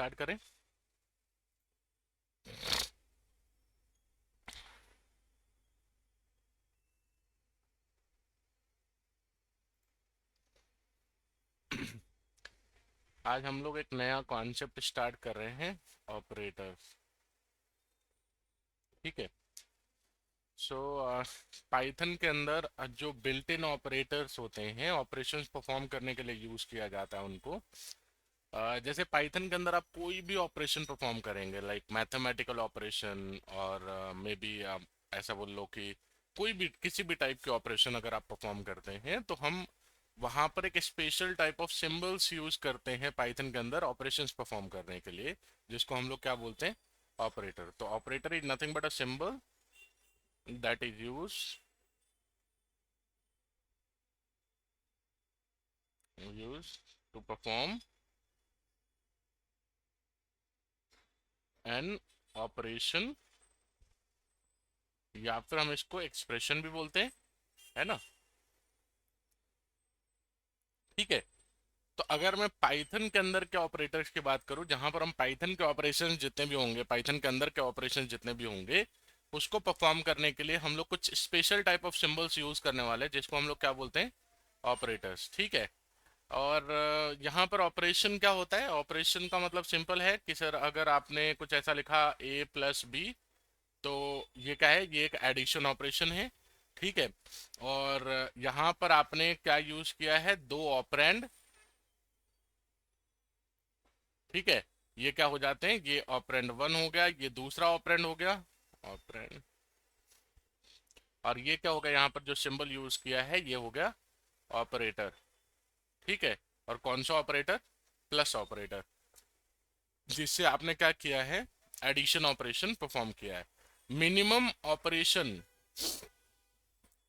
Start करें। आज हम लोग एक नया कॉन्सेप्ट स्टार्ट कर रहे हैं, ऑपरेटर्स। ठीक है। सो पाइथन के अंदर जो बिल्ट इन ऑपरेटर्स होते हैं, ऑपरेशंस परफॉर्म करने के लिए यूज किया जाता है उनको। जैसे पाइथन के अंदर आप कोई भी ऑपरेशन परफॉर्म करेंगे, लाइक मैथमेटिकल ऑपरेशन, और मे बी आप ऐसा बोल लो कि कोई भी किसी भी टाइप के ऑपरेशन अगर आप परफॉर्म करते हैं तो हम वहां पर एक special type of symbols use करते हैं पाइथन के अंदर ऑपरेशंस परफॉर्म करने के लिए, जिसको हम लोग क्या बोलते हैं, ऑपरेटर। तो operator is nothing but a symbol that is used to perform an operation, या फिर हम इसको एक्सप्रेशन भी बोलते हैं, है ना। ठीक है। तो अगर मैं पाइथन के अंदर के ऑपरेटर्स की बात करूं, जहां पर हम पाइथन के ऑपरेशन जितने भी होंगे, पाइथन के अंदर के ऑपरेशन जितने भी होंगे, उसको परफॉर्म करने के लिए हम लोग कुछ special type of symbols use करने वाले हैं, जिसको हम लोग क्या बोलते हैं, ऑपरेटर्स। ठीक है। और यहाँ पर ऑपरेशन क्या होता है, ऑपरेशन का मतलब सिंपल है कि सर अगर आपने कुछ ऐसा लिखा a प्लस बी, तो ये क्या है, ये एक एडिशन ऑपरेशन है। ठीक है। और यहाँ पर आपने क्या यूज किया है, दो ऑपरेंड। ठीक है। ये क्या हो जाते हैं, ये ऑपरेंड वन हो गया, ये दूसरा ऑपरेंड हो गया, ऑपरेंड। और ये क्या हो गया, यहाँ पर जो सिंबल यूज किया है ये हो गया ऑपरेटर। ठीक है। और कौन सा ऑपरेटर, प्लस ऑपरेटर, जिससे आपने क्या किया है, एडिशन ऑपरेशन परफॉर्म किया है। मिनिमम ऑपरेशन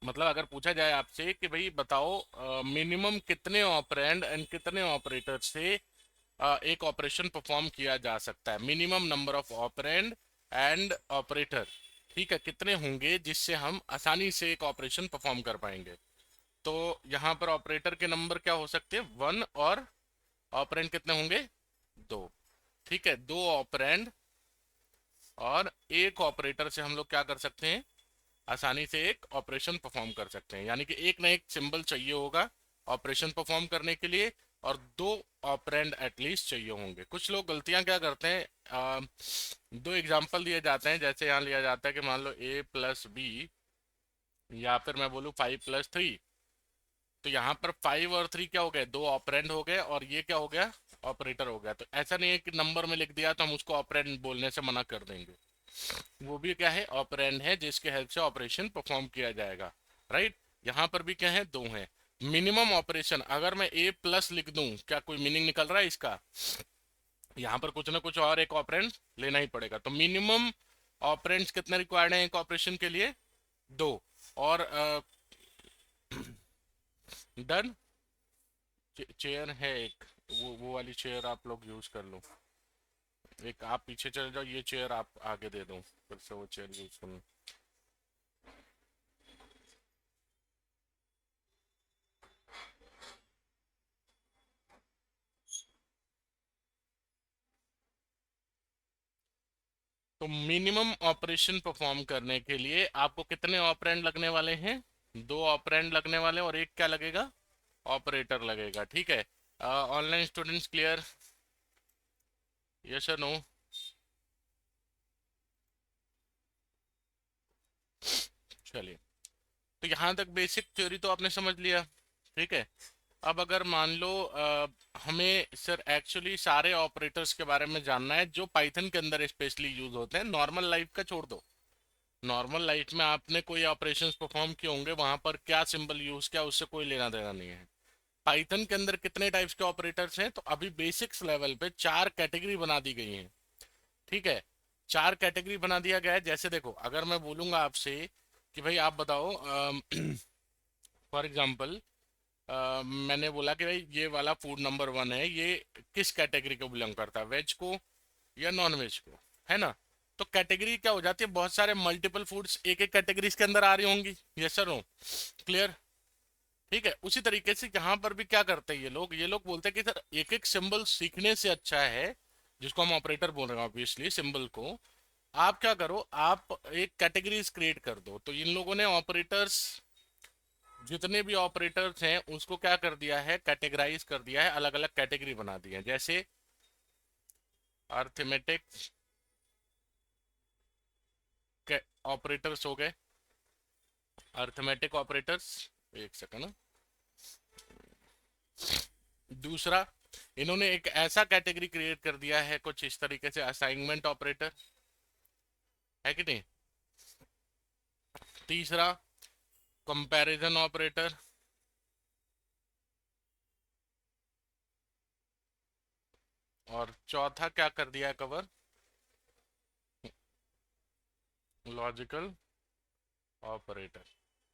मतलब अगर पूछा जाए आपसे कि भाई बताओ मिनिमम कितने ऑपरेंड एंड कितने ऑपरेटर से एक ऑपरेशन परफॉर्म किया जा सकता है, minimum number of operand and operator. ठीक है, कितने होंगे जिससे हम आसानी से एक ऑपरेशन परफॉर्म कर पाएंगे। तो यहाँ पर ऑपरेटर के नंबर क्या हो सकते हैं, वन, और ऑपरेंड कितने होंगे, दो। ठीक है, दो ऑपरेंड और एक ऑपरेटर से हम लोग क्या कर सकते हैं, आसानी से एक ऑपरेशन परफॉर्म कर सकते हैं। यानी कि एक ना एक सिंबल चाहिए होगा ऑपरेशन परफॉर्म करने के लिए, और दो ऑपरेंड एटलीस्ट चाहिए होंगे। कुछ लोग गलतियां क्या करते हैं, दो एग्जांपल दिए जाते हैं, जैसे यहाँ लिया जाता है कि मान लो a प्लस बी, या फिर मैं बोलूँ 5 + 3। तो यहाँ पर 5 और 3 क्या हो गए, दो ऑपरेंड हो गए, और ये क्या हो गया, ऑपरेटर हो गया। तो ऐसा नहीं है कि नंबर में लिख दिया तो हम उसको ऑपरेंड बोलने से मना कर देंगे। वो भी क्या है, ऑपरेंड है, जिसके हेल्प से ऑपरेशन परफॉर्म किया जाएगा। राइट। यहाँ पर भी क्या है, दो है। मिनिमम ऑपरेशन, अगर मैं a प्लस लिख दूं, क्या कोई मीनिंग निकल रहा है इसका, यहाँ पर कुछ ना कुछ और एक ऑपरेंड लेना ही पड़ेगा। तो मिनिमम ऑपरेंड्स कितने रिक्वायर्ड हैं एक ऑपरेशन के लिए, दो। और डन। चेयर है एक, वो वाली चेयर आप लोग यूज कर लो। एक आप पीछे चले जाओ, ये चेयर आप आगे दे दो, फिर से वो चेयर यूज कर लो। तो मिनिमम ऑपरेशन परफॉर्म करने के लिए आपको कितने ऑपरेंड लगने वाले हैं, दो ऑपरेंड लगने वाले हैं, और एक क्या लगेगा, ऑपरेटर लगेगा। ठीक है। ऑनलाइन स्टूडेंट्स क्लियर, यस और नो। चलिए, तो यहाँ तक बेसिक थ्योरी तो आपने समझ लिया। ठीक है। अब अगर मान लो हमें सर एक्चुअली सारे ऑपरेटर्स के बारे में जानना है जो पाइथन के अंदर स्पेशली यूज होते हैं, नॉर्मल लाइफ का छोड़ दो। नॉर्मल लाइफ में आपने कोई ऑपरेशंस परफॉर्म किए होंगे, वहां पर क्या सिंबल यूज किया उससे कोई लेना देना नहीं है। पाइथन के अंदर कितने टाइप्स के ऑपरेटर्स हैं, तो अभी बेसिक्स लेवल पे चार कैटेगरी बना दी गई हैं। ठीक है। चार कैटेगरी बना दिया गया है। जैसे देखो, अगर मैं बोलूंगा आपसे कि भाई आप बताओ, फॉर एग्जांपल मैंने बोला कि भाई ये वाला फूड नंबर वन है, ये किस कैटेगरी को बिलोंग करता है, वेज को या नॉन वेज को, है ना। तो कैटेगरी क्या हो जाती है, बहुत सारे मल्टीपल फूड्स एक एक कैटेगरीज के अंदर आ रही होंगी, यस सर, नो, क्लियर। ठीक है। उसी तरीके से यहाँ पर भी क्या करते हैं ये लोग बोलते हैं कि सर एक एक सिंबल सीखने से अच्छा है जिसको हम ऑपरेटर बोल रहे हैं ऑब्वियसली सिंबल को, आप क्या करो, आप एक कैटेगरीज क्रिएट कर दो। तो इन लोगों ने ऑपरेटर्स, जितने भी ऑपरेटर्स हैं उसको क्या कर दिया है, कैटेगराइज कर दिया है, अलग अलग कैटेगरी बना दी है। जैसे अर्थमेटिक ऑपरेटर्स हो गए, अर्थमेटिक ऑपरेटर्स, एक सेकंड। दूसरा, इन्होंने एक ऐसा कैटेगरी क्रिएट कर दिया है कुछ इस तरीके से, असाइनमेंट ऑपरेटर, है कि नहीं। तीसरा, कंपैरिजन ऑपरेटर। और चौथा क्या कर दिया है कवर, लॉजिकल ऑपरेटर।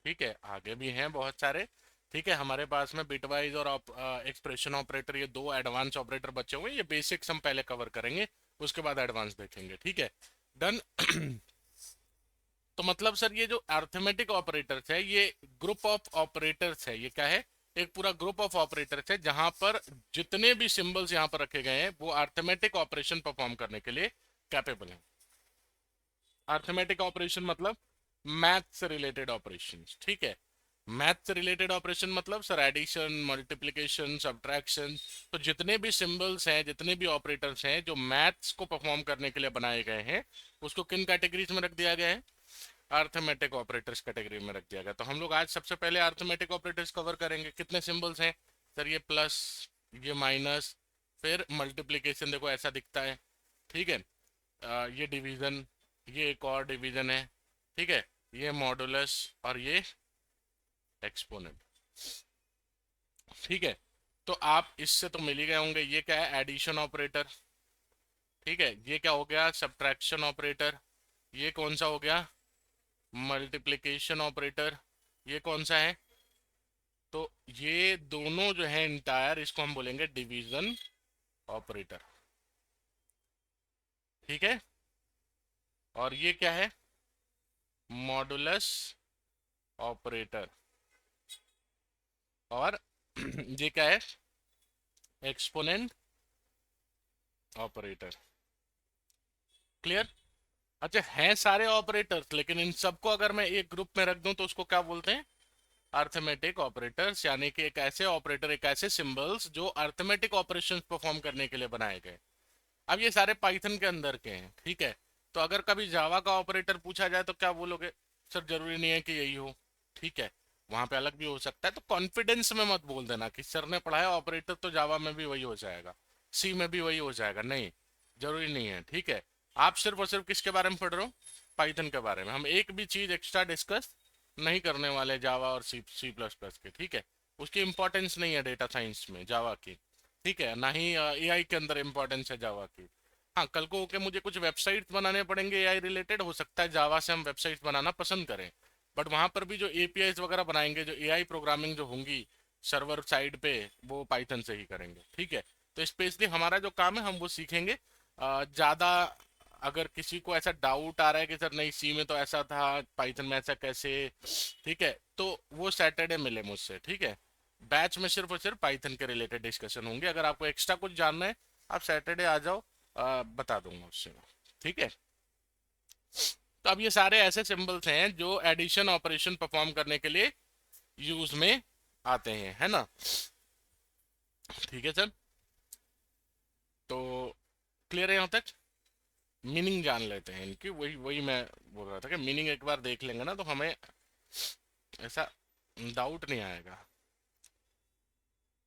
ठीक है, आगे भी हैं बहुत सारे। ठीक है, हमारे पास में बिटवाइज और एक्सप्रेशन ऑपरेटर, ये दो एडवांस ऑपरेटर बचे हुए हैं। ये बेसिक्स हम पहले कवर करेंगे, उसके बाद एडवांस देखेंगे। ठीक है, डन। तो मतलब सर ये जो अर्थमेटिक ऑपरेटर्स है, ये ग्रुप ऑफ ऑपरेटर्स है। ये क्या है, एक पूरा ग्रुप ऑफ ऑपरेटर्स है जहां पर जितने भी सिंबल्स यहां पर रखे गए हैं वो अर्थमेटिक ऑपरेशन परफॉर्म करने के लिए कैपेबल हैं। अर्थमेटिक ऑपरेशन मतलब मैथ से रिलेटेड ऑपरेशन। ठीक है, मैथ से रिलेटेड ऑपरेशन मतलब सर एडिशन, मल्टीप्लिकेशन, सब्ट्रैक्शन। तो जितने भी सिंबल्स हैं, जितने भी ऑपरेटर्स हैं जो मैथ्स को परफॉर्म करने के लिए बनाए गए हैं, उसको किन कैटेगरीज में रख दिया गया है, अर्थमेटिक ऑपरेटर्स कैटेगरी में रख दिया गया। तो हम लोग आज सबसे पहले अर्थमेटिक ऑपरेटर्स कवर करेंगे। कितने सिंबल्स हैं सर, ये प्लस, ये माइनस, फिर मल्टीप्लिकेशन, देखो ऐसा दिखता है। ठीक है, ये डिवीजन, ये एक और डिवीजन है। ठीक है, ये मॉडुलस और ये एक्सपोनेंट। ठीक है, तो आप इससे तो मिल ही गए होंगे। ये क्या है, एडिशन ऑपरेटर। ठीक है, ये क्या हो गया, सब्ट्रैक्शन ऑपरेटर। ये कौन सा हो गया, मल्टीप्लिकेशन ऑपरेटर। ये कौन सा है, तो ये दोनों जो है इंटायर, इसको हम बोलेंगे डिवीजन ऑपरेटर। ठीक है, और ये क्या है, मॉडुलस ऑपरेटर। और ये क्या है, एक्सपोनेंट ऑपरेटर। क्लियर। अच्छा, हैं सारे ऑपरेटर्स, लेकिन इन सबको अगर मैं एक ग्रुप में रख दूं तो उसको क्या बोलते हैं, अर्थमेटिक ऑपरेटर्स। यानी कि एक ऐसे ऑपरेटर, एक ऐसे सिंबल्स जो अर्थमेटिक ऑपरेशंस परफॉर्म करने के लिए बनाए गए। अब ये सारे पाइथन के अंदर के हैं। ठीक है, तो अगर कभी जावा का ऑपरेटर पूछा जाए तो क्या बोलोगे, सर जरूरी नहीं है कि यही हो। ठीक है, वहां पे अलग भी हो सकता है। तो कॉन्फिडेंस में मत बोल देना कि सर ने पढ़ाया ऑपरेटर तो जावा में भी वही हो जाएगा, सी में भी वही हो जाएगा। नहीं, जरूरी नहीं है। ठीक है, आप सिर्फ और सिर्फ किसके बारे में पढ़ रहे हो, पाइथन के बारे में। हम एक भी चीज एक्स्ट्रा डिस्कस नहीं करने वाले जावा और सी सी प्लस प्लस के। ठीक है, उसकी इंपॉर्टेंस नहीं है डेटा साइंस में जावा की। ठीक है, ना ही एआई के अंदर इंपॉर्टेंस है जावा की। हाँ, कल को होके मुझे कुछ वेबसाइट्स बनाने पड़ेंगे एआई रिलेटेड, हो सकता है जावा से हम वेबसाइट्स बनाना पसंद करें। बट वहां पर भी जो एपीआईज वगैरह बनाएंगे, जो एआई प्रोग्रामिंग जो होंगी सर्वर साइड पे, वो पाइथन से ही करेंगे। ठीक है, तो स्पेशली हमारा जो काम है हम वो सीखेंगे ज़्यादा। अगर किसी को ऐसा डाउट आ रहा है कि सर नहीं सी में तो ऐसा था, पाइथन में ऐसा कैसे, ठीक है, तो वो सैटरडे मिले मुझसे। ठीक है, बैच में सिर्फ और सिर्फ पाइथन के रिलेटेड डिस्कशन होंगे। अगर आपको एक्स्ट्रा कुछ जानना है आप सैटरडे आ जाओ, बता दूंगा उससे। ठीक है, तो अब ये सारे ऐसे सिंबल्स हैं जो एडिशन ऑपरेशन परफॉर्म करने के लिए यूज में आते हैं, है ना। ठीक है सर, तो क्लियर है यहाँ तक। मीनिंग जान लेते हैं इनकी, वही वही मैं बोल रहा था कि मीनिंग एक बार देख लेंगे ना तो हमें ऐसा डाउट नहीं आएगा।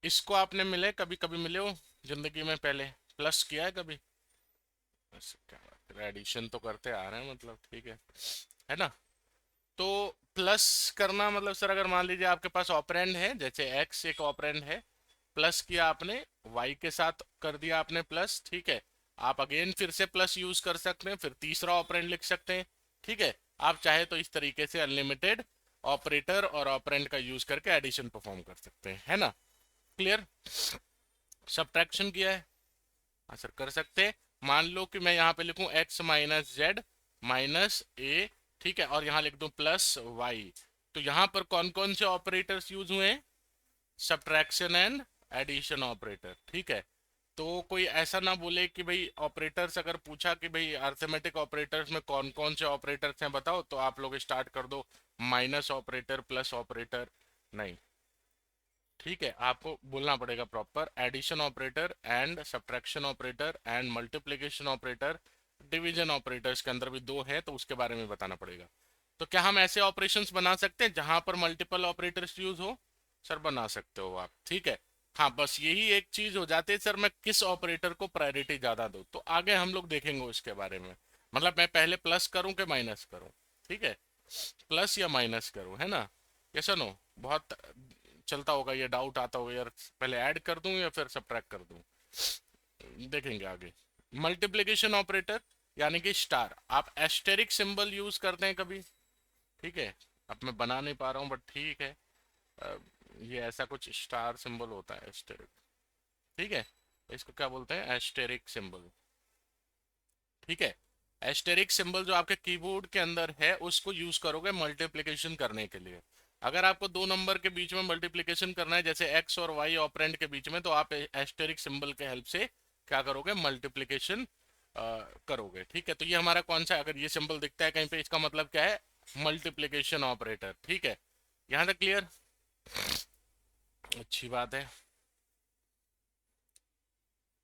इसको आपने मिले, कभी कभी मिले हो जिंदगी में, पहले प्लस किया है कभी, बस क्या बात है, एडिशन तो करते आ रहे हैं मतलब। ठीक है ना। तो प्लस करना मतलब सर, अगर मान लीजिए आपके पास ऑपरेंड है, जैसे एक्स एक ऑपरेंड है, प्लस किया आपने, वाई के साथ कर दिया आपने प्लस। ठीक है, आप अगेन फिर से प्लस यूज कर सकते हैं, फिर तीसरा ऑपरेंड लिख सकते हैं। ठीक है, आप चाहे तो इस तरीके से अनलिमिटेड ऑपरेटर और ऑपरेंड का यूज करके एडिशन परफॉर्म कर सकते हैं, है ना। क्लियर। सब्ट्रैक्शन किया है, हाँ सर कर सकते हैं। मान लो कि मैं यहाँ पे लिखूं एक्स माइनस जेड माइनस ए, ठीक है, और यहाँ लिख दूं प्लस वाई। तो यहाँ पर कौन कौन से ऑपरेटर्स यूज हुए हैं, सब्ट्रैक्शन एंड एडिशन ऑपरेटर। ठीक है, तो कोई ऐसा ना बोले कि भाई ऑपरेटर्स, अगर पूछा कि भाई अर्थमेटिक ऑपरेटर्स में कौन कौन से ऑपरेटर्स हैं बताओ, तो आप लोग स्टार्ट कर दो माइनस ऑपरेटर, प्लस ऑपरेटर। नहीं, ठीक है, आपको बोलना पड़ेगा proper addition operator and subtraction operator and multiplication operator. Division operators के अंदर भी दो है, तो उसके बारे में बताना पड़ेगा। तो क्या हम ऐसे ऑपरेशंस बना सकते हैं जहां पर मल्टीपल ऑपरेटर्स यूज हो? सर बना सकते हो आप, ठीक है। हाँ, बस यही एक चीज हो जाती है, सर मैं किस ऑपरेटर को प्रायोरिटी ज्यादा दूं, तो आगे हम लोग देखेंगे उसके बारे में। मतलब मैं पहले प्लस करूं कि माइनस करूं, ठीक है, प्लस या माइनस करूं, है ना? Yes no? बहुत चलता होगा, ये डाउट आता होगा यार, पहले ऐड कर दूं या फिर सब्ट्रैक्ट कर दूं। देखेंगे आगे। मल्टीप्लिकेशन ऑपरेटर यानी कि स्टार, आप एस्टेरिक सिंबल यूज करते हैं कभी? ठीक है, अब मैं बना नहीं पा रहा हूँ बट ठीक है। अ, ये ऐसा कुछ स्टार सिंबल होता है, एस्टेरिक, ठीक है। इसको क्या बोलते हैं? एस्टेरिक सिंबल, ठीक है। एस्टेरिक सिंबल जो आपके कीबोर्ड के अंदर है उसको यूज करोगे मल्टीप्लिकेशन करने के लिए। अगर आपको दो नंबर के बीच में मल्टीप्लिकेशन करना है, जैसे एक्स और वाई ऑपरेंड के बीच में, तो आप एस्टेरिक सिंबल के हेल्प से क्या करोगे? मल्टीप्लिकेशन करोगे, ठीक है। तो ये हमारा कौन सा, अगर ये सिंबल दिखता है कहीं पे, इसका मतलब क्या है? मल्टीप्लिकेशन ऑपरेटर, ठीक है। यहाँ तक क्लियर? अच्छी बात है।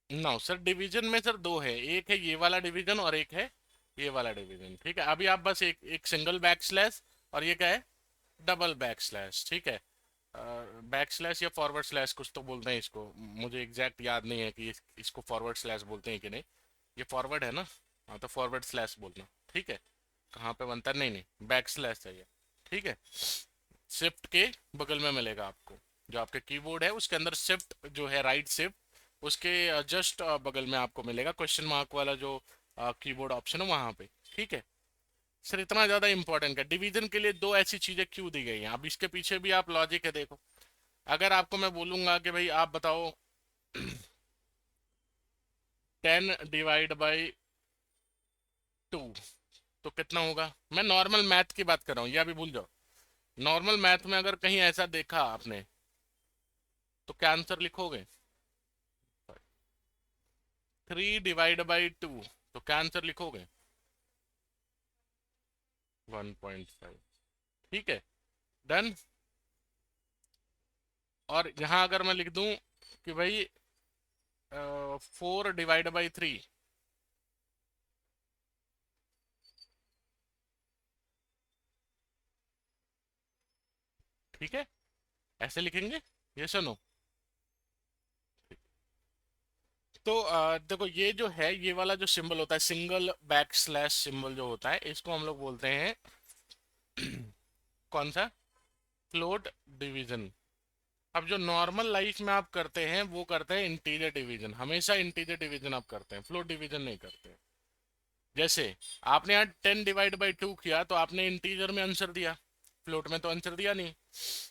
नो सर, डिवीजन में सर दो है, एक है ये वाला डिवीजन और एक है ये वाला डिवीजन, ठीक है। अभी आप बस एक एक सिंगल बैक स्लैश, और ये क्या है? डबल बैक स्लैश, ठीक है। बैक स्लैश या फॉरवर्ड स्लैश कुछ तो बोलते हैं इसको, मुझे एग्जैक्ट याद नहीं है कि इसको फॉरवर्ड स्लैश बोलते हैं कि नहीं। ये फॉरवर्ड है ना? हाँ, तो फॉरवर्ड स्लैश बोलना, ठीक है। कहाँ पे बनता है? नहीं नहीं, बैक स्लैश चाहिए, ठीक है। शिफ्ट के बगल में मिलेगा आपको, जो आपके कीबोर्ड है उसके अंदर शिफ्ट जो है, राइट शिफ्ट, उसके जस्ट बगल में आपको मिलेगा क्वेश्चन मार्क वाला जो कीबोर्ड ऑप्शन है वहां पे, ठीक है। सर इतना ज्यादा इंपॉर्टेंट है डिवीजन के लिए, दो ऐसी चीजें क्यों दी गई हैं? अब इसके पीछे भी आप लॉजिक है, देखो। अगर आपको मैं बोलूंगा कि भाई आप बताओ 10 डिवाइड बाई 2, तो कितना होगा? मैं नॉर्मल मैथ की बात कर रहा हूँ, ये अभी भूल जाओ। नॉर्मल मैथ में अगर कहीं ऐसा देखा आपने, तो क्या आंसर लिखोगे? 3 डिवाइड बाई 2, तो क्या आंसर लिखोगे? 1.5, ठीक है, डन। और यहाँ अगर मैं लिख दूं कि भाई 4 डिवाइड बाई 3, ठीक है, ऐसे लिखेंगे, ये सुनो। तो देखो, ये जो है, ये वाला जो सिंबल होता है, सिंगल बैक स्लैश सिंबल जो होता है, इसको हम लोग बोलते हैं कौन सा? Float division. अब जो नॉर्मल लाइफ में आप करते हैं वो करते हैं इंटीजर डिवीजन, हमेशा इंटीजर डिवीजन आप करते हैं, फ्लोट डिवीजन नहीं करते। जैसे आपने यहाँ 10 डिवाइड बाई 2 किया, तो आपने इंटीजर में आंसर दिया, फ्लोट में तो आंसर दिया नहीं,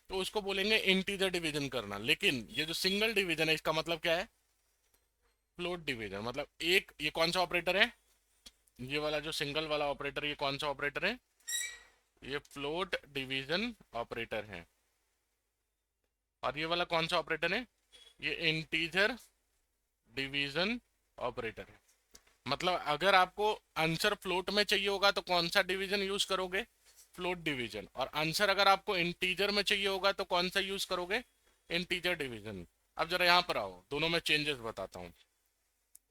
तो उसको बोलेंगे इंटीजर डिवीजन करना। लेकिन ये जो सिंगल डिवीजन है, इसका मतलब क्या है? Float division. मतलब एक, ये कौन सा ऑपरेटर है? ये वाला जो सिंगल वाला ऑपरेटर, ये कौन सा ऑपरेटर है? ये फ्लोट डिवीजन ऑपरेटर है। और ये वाला कौन सा ऑपरेटर है? ये इंटीजर डिवीजन ऑपरेटर है। मतलब अगर आपको आंसर फ्लोट में चाहिए होगा तो कौन सा डिवीजन यूज करोगे? Float division. और आंसर अगर आपको इंटीजर में चाहिए होगा तो कौन सा यूज करोगे? Integer division. अब जरा यहाँ पर आओ, दोनों में चेंजेस बताता हूँ,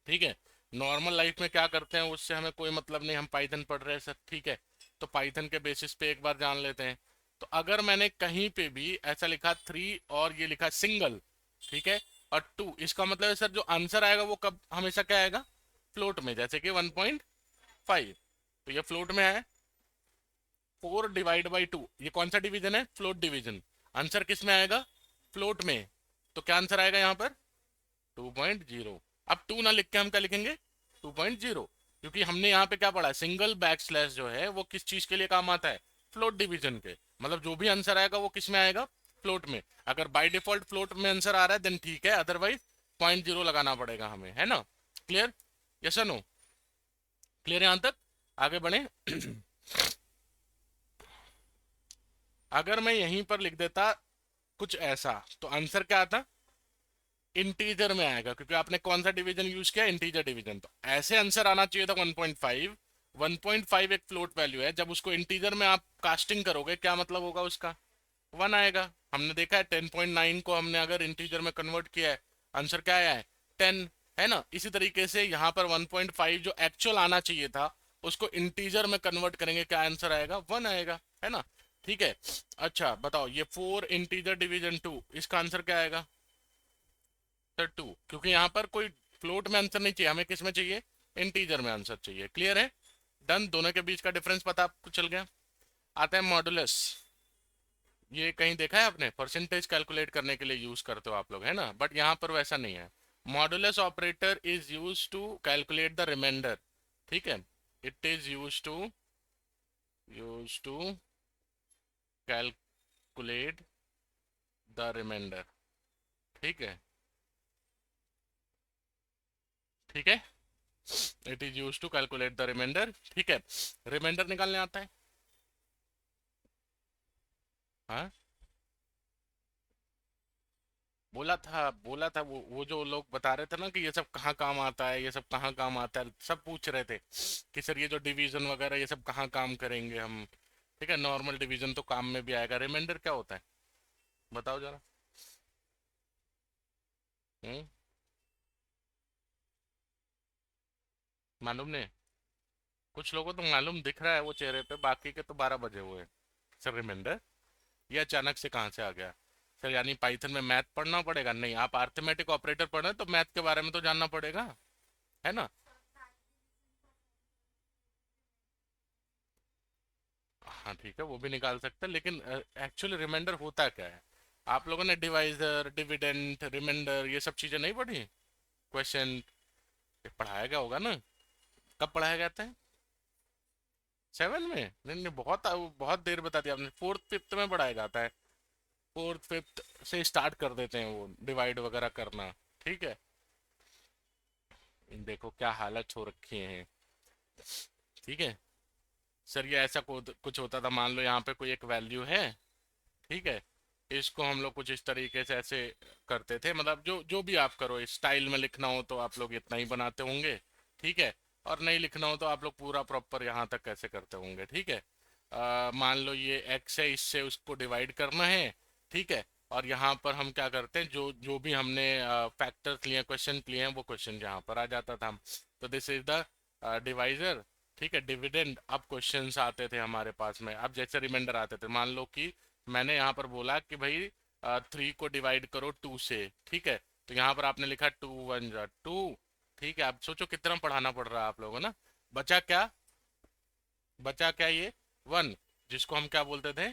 ठीक है। नॉर्मल लाइफ में क्या करते हैं उससे हमें कोई मतलब नहीं, हम पाइथन पढ़ रहे हैं सर, ठीक है। तो पाइथन के बेसिस पे एक बार जान लेते हैं। तो अगर मैंने कहीं पे भी ऐसा लिखा 3 और ये लिखा सिंगल, ठीक है, और 2, इसका मतलब है सर जो आंसर आएगा वो कब हमेशा क्या आएगा? फ्लोट में, जैसे कि 1.5। तो ये फ्लोट में है। 4 डिवाइड बाई 2, ये कौन सा डिवीजन है? Float division. आंसर किस में आएगा? फ्लोट में। तो क्या आंसर आएगा यहाँ पर? 2.0। अब 2 ना लिख के हम क्या लिखेंगे? 2.0, क्योंकि हमने यहाँ पे क्या पढ़ा? सिंगल बैक स्लैश जो है वो किस चीज के लिए काम आता है? फ्लोट डिवीजन के। मतलब जो भी आंसर आएगा वो किस में आएगा? फ्लोट में। अगर बाय डिफॉल्ट फ्लोट में आंसर आ रहा है देन ठीक है, अदरवाइज 0.0 लगाना पड़ेगा हमें, है ना? क्लियर? यस और नो? क्लियर यहाँ तक? आगे बढ़े। अगर मैं यहीं पर लिख देता कुछ ऐसा, तो आंसर क्या आता? इंटीजर में आएगा क्योंकि आपने कौन सा डिवीजन यूज किया, इंटीजर डिवीजन। तो ऐसे आंसर आना चाहिए था 1.5। 1.5 एक फ्लोट वैल्यू है, जब उसको इंटीजर में आप कास्टिंग करोगे क्या मतलब होगा उसका, 1 आएगा। हमने देखा है 10.9 को हमने अगर इंटीजर में कन्वर्ट किया है, आंसर क्या आया है, 10, है ना। इसी तरीके से यहाँ पर 1.5 जो एक्चुअल आना चाहिए था, उसको इंटीजर में कन्वर्ट करेंगे, क्या आंसर आएगा, 1 आएगा, है ना। ठीक है। अच्छा बताओ, ये 4 इंटीजर डिवीजन 2, इसका आंसर क्या आएगा, सर 2, क्योंकि यहाँ पर कोई फ्लोट में आंसर नहीं चाहिए, हमें किस में चाहिए, इंटीजर में आंसर चाहिए। क्लियर है, डन, दोनों के बीच का डिफरेंस पता आपको चल गया। आता है मॉडुलस। ये कहीं देखा है आपने, परसेंटेज कैलकुलेट करने के लिए यूज करते हो आप लोग, है ना, बट यहाँ पर वैसा नहीं है। Modulus operator is use to calculate the reminder. ठीक है, it is use to calculate the reminder. ठीक है, ठीक है, it is use to calculate the reminder. ठीक है, रिमाइंडर निकालने आता है, हाँ, बोला था वो जो लोग बता रहे थे ना कि ये सब कहाँ काम आता है, ये सब कहाँ काम आता है, सब पूछ रहे थे कि सर ये जो डिवीजन वगैरह ये सब कहाँ काम करेंगे हम। ठीक है, नॉर्मल डिवीजन तो काम में भी आएगा, रिमाइंडर क्या होता है, बताओ जरा। हम्म, मालूम नहीं, कुछ लोगों को तो मालूम दिख रहा है वो चेहरे पे, बाकी के तो 12 बजे हुए हैं। सर रिमाइंडर ये अचानक से कहाँ से आ गया, सर यानी पाइथन में मैथ पढ़ना पड़ेगा, नहीं आप अर्थमेटिक ऑपरेटर पढ़ रहे हैं तो मैथ के बारे में तो जानना पड़ेगा, है ना। हाँ ठीक है, वो भी निकाल सकते हैं, लेकिन एक्चुअली रिमाइंडर होता क्या है। आप लोगों ने डिवाइजर, डिविडेंड, रिमाइंडर ये सब चीज़ें नहीं पढ़ी, क्वेश्चन पढ़ाया गया होगा ना। कब पढ़ाया गया था, 7 में? नहीं नहीं, बहुत बहुत देर बता दिया आपने, फोर्थ फिफ्थ में पढ़ाया जाता है। फोर्थ फिफ्थ से स्टार्ट कर देते हैं वो डिवाइड वगैरह करना। ठीक है, देखो क्या हालत हो रखी है। ठीक है, सर ये ऐसा कुछ होता था, मान लो यहाँ पे कोई एक वैल्यू है, ठीक है, इसको हम लोग कुछ इस तरीके से ऐसे करते थे, मतलब जो जो भी आप करो, इस स्टाइल में लिखना हो तो आप लोग इतना ही बनाते होंगे, ठीक है, और नहीं लिखना हो तो आप लोग पूरा प्रॉपर यहाँ तक कैसे करते होंगे। ठीक है, मान लो ये एक्स है, इससे उसको डिवाइड करना है, ठीक है, और यहाँ पर हम क्या करते हैं, जो जो भी हमने फैक्टर्स लिए, क्वेश्चन लिए हैं, वो क्वेश्चन यहाँ पर आ जाता था। तो दिस इज द डिवाइजर। ठीक है, डिविडेंड, अब क्वेश्चंस आते थे हमारे पास में, अब जैसे रिमाइंडर आते थे, मान लो कि मैंने यहाँ पर बोला कि भाई 3 को डिवाइड करो 2 से, ठीक है, तो यहाँ पर आपने लिखा 2 1 2। ठीक है, अब सोचो कितना पढ़ाना पड़ रहा है आप लोगों को ना। बचा क्या, बचा क्या, ये 1, जिसको हम क्या बोलते थे,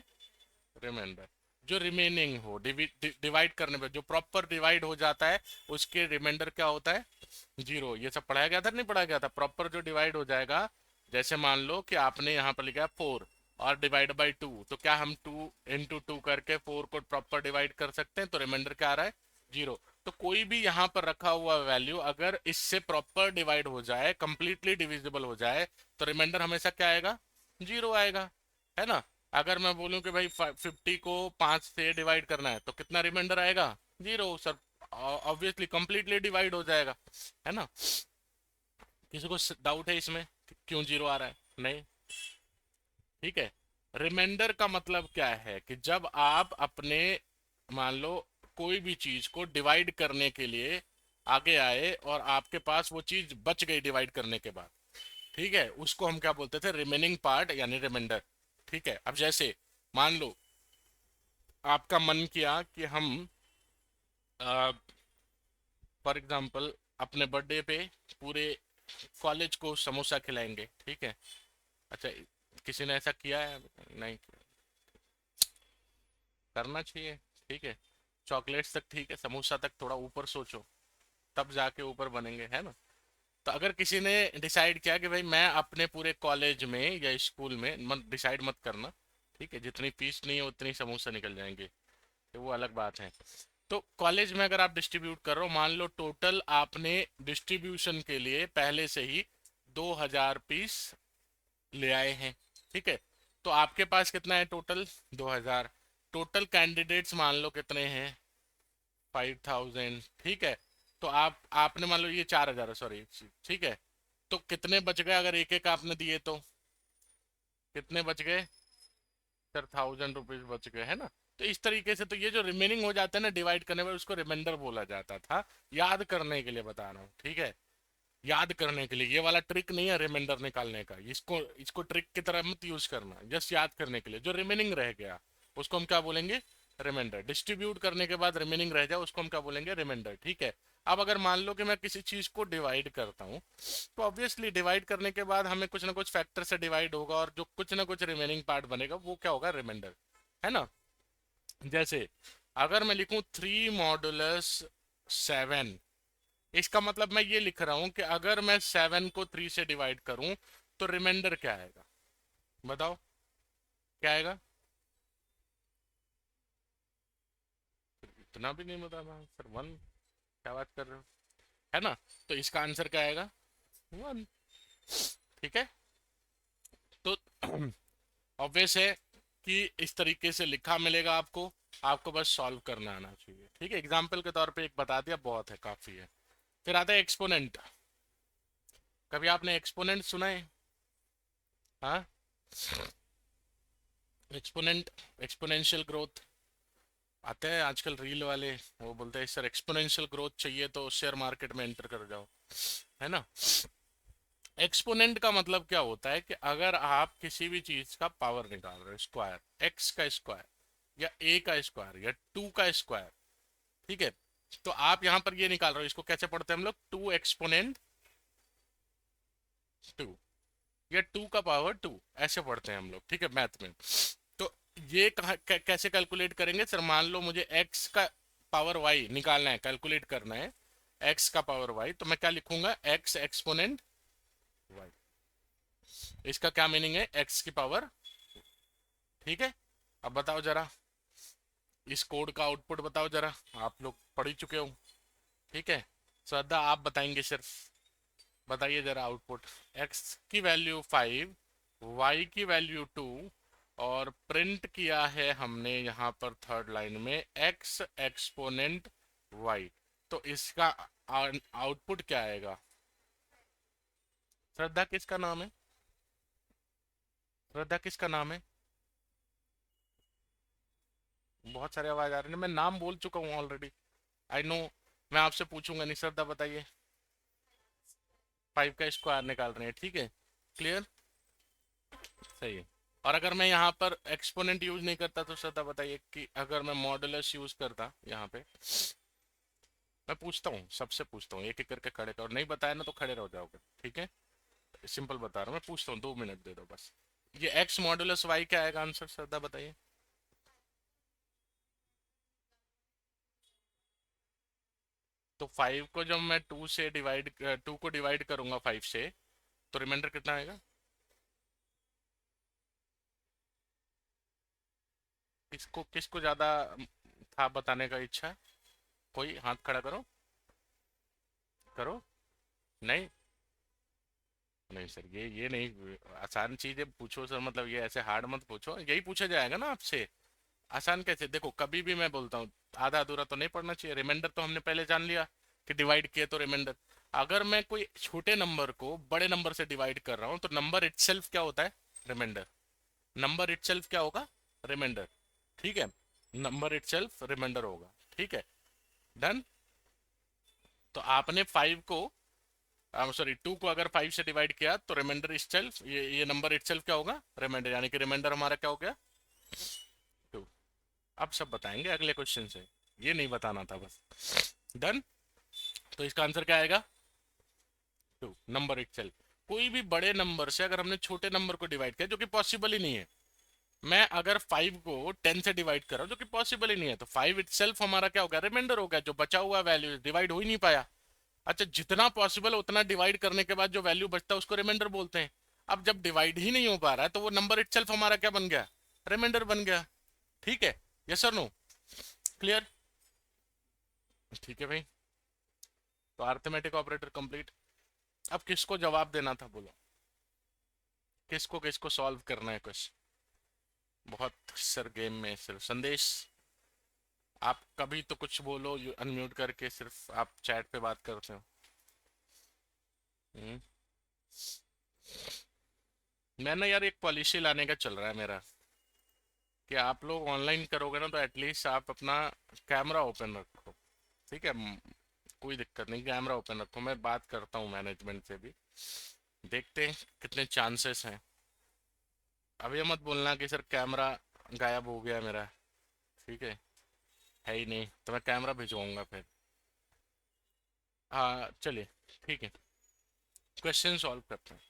रिमाइंडर। जो रिमेनिंग हो डिवाइड करने पे जो प्रॉपर डिवाइड हो जाता है, उसके रिमाइंडर क्या होता है, 0। ये सब पढ़ाया गया था नहीं पढ़ाया गया था, प्रॉपर जो डिवाइड हो जाएगा, जैसे मान लो कि आपने यहाँ पर लिखा 4 और डिवाइड बाई 2, तो क्या हम 2 into 2 करके 4 को प्रॉपर डिवाइड कर सकते हैं, तो रिमाइंडर क्या आ रहा है, 0। तो कोई भी यहाँ पर रखा हुआ वैल्यू अगर इससे प्रॉपर डिवाइड हो जाए, कंप्लीटली डिविजिबल हो जाए, तो रिमाइंडर हमेशा क्या आएगा, 0 आएगा, है ना। अगर मैं बोलूं कि भाई 50 को 5 से डिवाइड करना है, तो कितना रिमाइंडर आएगा, 0 सर, ऑब्वियसली कंप्लीटली डिवाइड हो जाएगा, है ना। किसी को डाउट है इसमें कि क्यों 0 आ रहा है, नहीं। ठीक है, रिमाइंडर का मतलब क्या है कि जब आप अपने, मान लो कोई भी चीज को डिवाइड करने के लिए आगे आए और आपके पास वो चीज बच गई डिवाइड करने के बाद, ठीक है, उसको हम क्या बोलते थे, रिमेनिंग पार्ट यानी रिमाइंडर। ठीक है, अब जैसे मान लो आपका मन किया कि हम फॉर एग्जांपल अपने बर्थडे पे पूरे कॉलेज को समोसा खिलाएंगे, ठीक है। अच्छा, किसी ने ऐसा किया है, नहीं किया, करना चाहिए। ठीक है, चॉकलेट्स तक ठीक है, समोसा तक थोड़ा ऊपर सोचो, तब जाके ऊपर बनेंगे, है ना। तो अगर किसी ने डिसाइड किया कि भाई मैं अपने पूरे कॉलेज में या स्कूल में, मत डिसाइड मत करना, ठीक है, जितनी फीस नहीं है उतनी समोसा निकल जाएंगे, तो वो अलग बात है। तो कॉलेज में अगर आप डिस्ट्रीब्यूट कर रहे हो, मान लो टोटल आपने डिस्ट्रीब्यूशन के लिए पहले से ही 2000 पीस ले आए हैं, ठीक है, तो आपके पास कितना है टोटल, 2000। टोटल कैंडिडेट्स मान लो कितने हैं, 5000, ठीक है। तो आपने मान लो ये 4000 है, सॉरी, ठीक है। तो कितने बच गए अगर एक एक आपने दिए तो? कितने बच गए? सर 1000 रुपीज बच गए, है ना। तो इस तरीके से तो ये जो रिमेनिंग हो जाता है ना डिवाइड करने में, उसको रिमाइंडर बोला जाता था। याद करने के लिए बता रहा हूँ, ठीक है। याद करने के लिए, ये वाला ट्रिक नहीं है रिमाइंडर निकालने का, इसको इसको ट्रिक की तरह मत यूज करना, जस्ट याद करने के लिए। जो रिमेनिंग रह गया उसको हम क्या बोलेंगे? रिमाइंडर। डिस्ट्रीब्यूट करने के बाद रिमेनिंग रह जाए उसको हम क्या बोलेंगे? रिमाइंडर, ठीक है। अब अगर मान लो कि मैं किसी चीज को डिवाइड करता हूँ, तो ऑब्वियसली डिवाइड करने के बाद हमें कुछ ना कुछ फैक्टर से डिवाइड होगा, और जो कुछ ना कुछ रिमेनिंग पार्ट बनेगा वो क्या होगा? रिमाइंडर, है ना। जैसे अगर मैं लिखूं 3 मॉडुलस 7, इसका मतलब मैं ये लिख रहा हूं कि अगर मैं 7 को 3 से डिवाइड करूं तो रिमाइंडर क्या आएगा? बताओ क्या आएगा? इतना भी नहीं बताना सर, 1। क्या बात कर रहे हो, है ना। तो इसका आंसर क्या आएगा? 1, ठीक है। तो ऑब्वियस है कि इस तरीके से लिखा मिलेगा आपको। आपको बस सॉल्व करना आना चाहिए, ठीक है। एग्जाम्पल के तौर पे एक बता दिया, बहुत है, काफी है। फिर आता है एक्सपोनेंट। कभी आपने एक्सपोनेंट सुना है? हाँ, एक्सपोनेंट, एक्सपोनेंशियल ग्रोथ। आते हैं आजकल रील वाले, वो बोलते हैं सर एक्सपोनेंशियल ग्रोथ चाहिए तो शेयर मार्केट में एंटर कर जाओ, है ना। एक्सपोनेंट का मतलब क्या होता है कि अगर आप किसी भी चीज का पावर निकाल रहे हो, स्क्वायर, एक्स का स्क्वायर या ए का स्क्वायर या 2 का स्क्वायर, ठीक है। तो आप यहां पर ये निकाल रहे हो, इसको कैसे पढ़ते हैं हम लोग? 2 एक्सपोनेंट 2, या 2 का पावर 2, ऐसे पढ़ते हैं हम लोग, ठीक है, मैथ में। तो ये कैसे कैलकुलेट करेंगे सर? मान लो मुझे एक्स का पावर वाई निकालना है, कैलकुलेट करना है एक्स का पावर वाई, तो मैं क्या लिखूंगा? X exponent y. इसका क्या मीनिंग है? एक्स की पावर, ठीक है। अब बताओ जरा, इस कोड का आउटपुट बताओ जरा, आप लोग पढ़ ही चुके हो, ठीक है। श्रद्धा आप बताएंगे सिर्फ, बताइए जरा आउटपुट। एक्स की वैल्यू 5, वाई की वैल्यू 2, और प्रिंट किया है हमने यहाँ पर थर्ड लाइन में एक्स एक्सपोनेंट वाई। तो इसका आउटपुट क्या आएगा? श्रद्धा किसका नाम है? श्रद्धा किसका नाम है? बहुत सारे आवाज आ रही है, मैं नाम बोल चुका हूँ ऑलरेडी, आई नो। मैं आपसे पूछूंगा नहीं, श्रद्धा बताइए। 5 का स्क्वायर निकाल रहे हैं, ठीक है, क्लियर, सही है। और अगर मैं यहाँ पर एक्सपोनेंट यूज नहीं करता तो श्रद्धा बताइए कि अगर मैं मॉडुलस यूज करता यहाँ पे। मैं पूछता हूँ, सबसे पूछता हूँ, एक एक करके खड़े करो, नहीं बताया ना तो खड़े रह जाओगे, ठीक है। सिंपल बता रहा हूँ, मैं पूछता हूँ, 2 मिनट दे दो बस। ये एक्स मॉडुलस वाई क्या आएगा आंसर? श्रद्धा बताइए। तो 5 को जब मैं 2 को डिवाइड करूंगा 5 से, तो रिमाइंडर कितना आएगा? किसको किसको ज्यादा था बताने का इच्छा? कोई हाथ खड़ा करो, करो। नहीं, नहीं सर, ये नहीं, आसान चीजें पूछो सर, मतलब ये ऐसे हार्ड मत पूछो, यही पूछा जाएगा ना आपसे। आसान कैसे? देखो कभी भी मैं बोलता हूँ आधा अधूरा तो नहीं पढ़ना चाहिए। रिमाइंडर तो हमने पहले जान लिया कि डिवाइड किए तो रिमाइंडर। अगर मैं कोई छोटे नंबर को बड़े नंबर से डिवाइड कर रहा हूँ तो नंबर इटसेल्फ क्या होता है? रिमाइंडर। नंबर इटसेल्फ क्या होगा? रिमाइंडर, ठीक है। नंबर इटसेल्फ रिमाइंडर होगा, ठीक है, डन। तो आपने 5 को, सॉरी 2 को अगर 5 से डिवाइड किया तो रिमाइंडर इटसेल्फ, ये नंबर इटसेल्फ क्या होगा? रिमाइंडर, यानी कि रिमाइंडर हमारा क्या हो गया? 2। अब सब बताएंगे अगले क्वेश्चन से, ये नहीं बताना था बस, डन। तो इसका आंसर क्या आएगा? 2, नंबर इटसेल्फ। कोई भी बड़े नंबर से अगर हमने छोटे नंबर को डिवाइड किया, जो कि पॉसिबल ही नहीं है, मैं अगर 5 को 10 से डिवाइड कर रहा हूँ जो कि पॉसिबल ही नहीं है, तो 5 इटसेल्फ हमारा क्या होगा? रिमाइंडर होगा। जो बचा हुआ वैल्यू डिवाइड हो ही नहीं पाया। अच्छा, जितना पॉसिबल उतना डिवाइड करने के बाद जो वैल्यू बचता है उसको रिमाइंडर बोलते हैं। अब जब डिवाइड ही नहीं हो पा रहा है तो वो नंबर इटसेल्फ हमारा क्या बन गया? रिमाइंडर बन गया, ठीक है। यस और नो? क्लियर? ठीक है भाई। तो अर्थमेटिक ऑपरेटर कंप्लीट। अब किसको जवाब देना था बोलो, किसको किसको सॉल्व करना है कुछ? बहुत सर गेम में सिर्फ संदेश, आप कभी तो कुछ बोलो, अनम्यूट करके सिर्फ आप चैट पे बात करते हो। हम्म। मैं ना यार एक पॉलिसी लाने का चल रहा है मेरा, कि आप लोग ऑनलाइन करोगे ना तो एटलीस्ट आप अपना कैमरा ओपन रखो। ठीक है, कोई दिक्कत नहीं, कैमरा ओपन रखो। मैं बात करता हूँ मैनेजमेंट से भी, देखते हैं कितने चांसेस हैं। अब ये मत बोलना कि सर कैमरा गायब हो गया मेरा। ठीक है ही नहीं तो मैं कैमरा भिजवाऊंगा फिर। हाँ चलिए, ठीक है, क्वेश्चन सॉल्व करते हैं।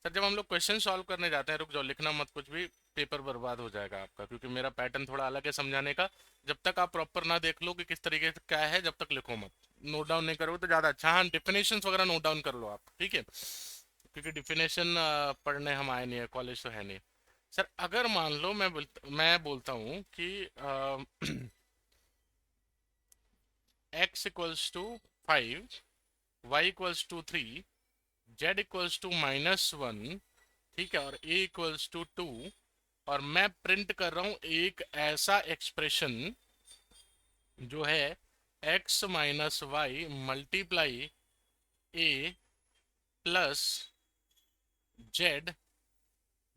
सर जब हम लोग क्वेश्चन सॉल्व करने जाते हैं, रुक जाओ, लिखना मत कुछ भी, पेपर बर्बाद हो जाएगा आपका, क्योंकि मेरा पैटर्न थोड़ा अलग है समझाने का। जब तक आप प्रॉपर ना देख लो कि किस तरीके से क्या है, जब तक लिखो मत। नोट डाउन नहीं करोगे तो ज़्यादा अच्छा। हाँ, डिफिनेशंस वगैरह नोट डाउन कर लो आप, ठीक है, क्योंकि डिफिनेशन पढ़ने हम आए नहीं है, कॉलेज तो है नहीं। सर अगर मान लो मैं बोलता हूँ कि x equals to 5, y equals to 3, z equals to -1, ठीक है, और a इक्वल्स टू 2, और मैं प्रिंट कर रहा हूं एक ऐसा एक्सप्रेशन जो है x minus y multiply a plus z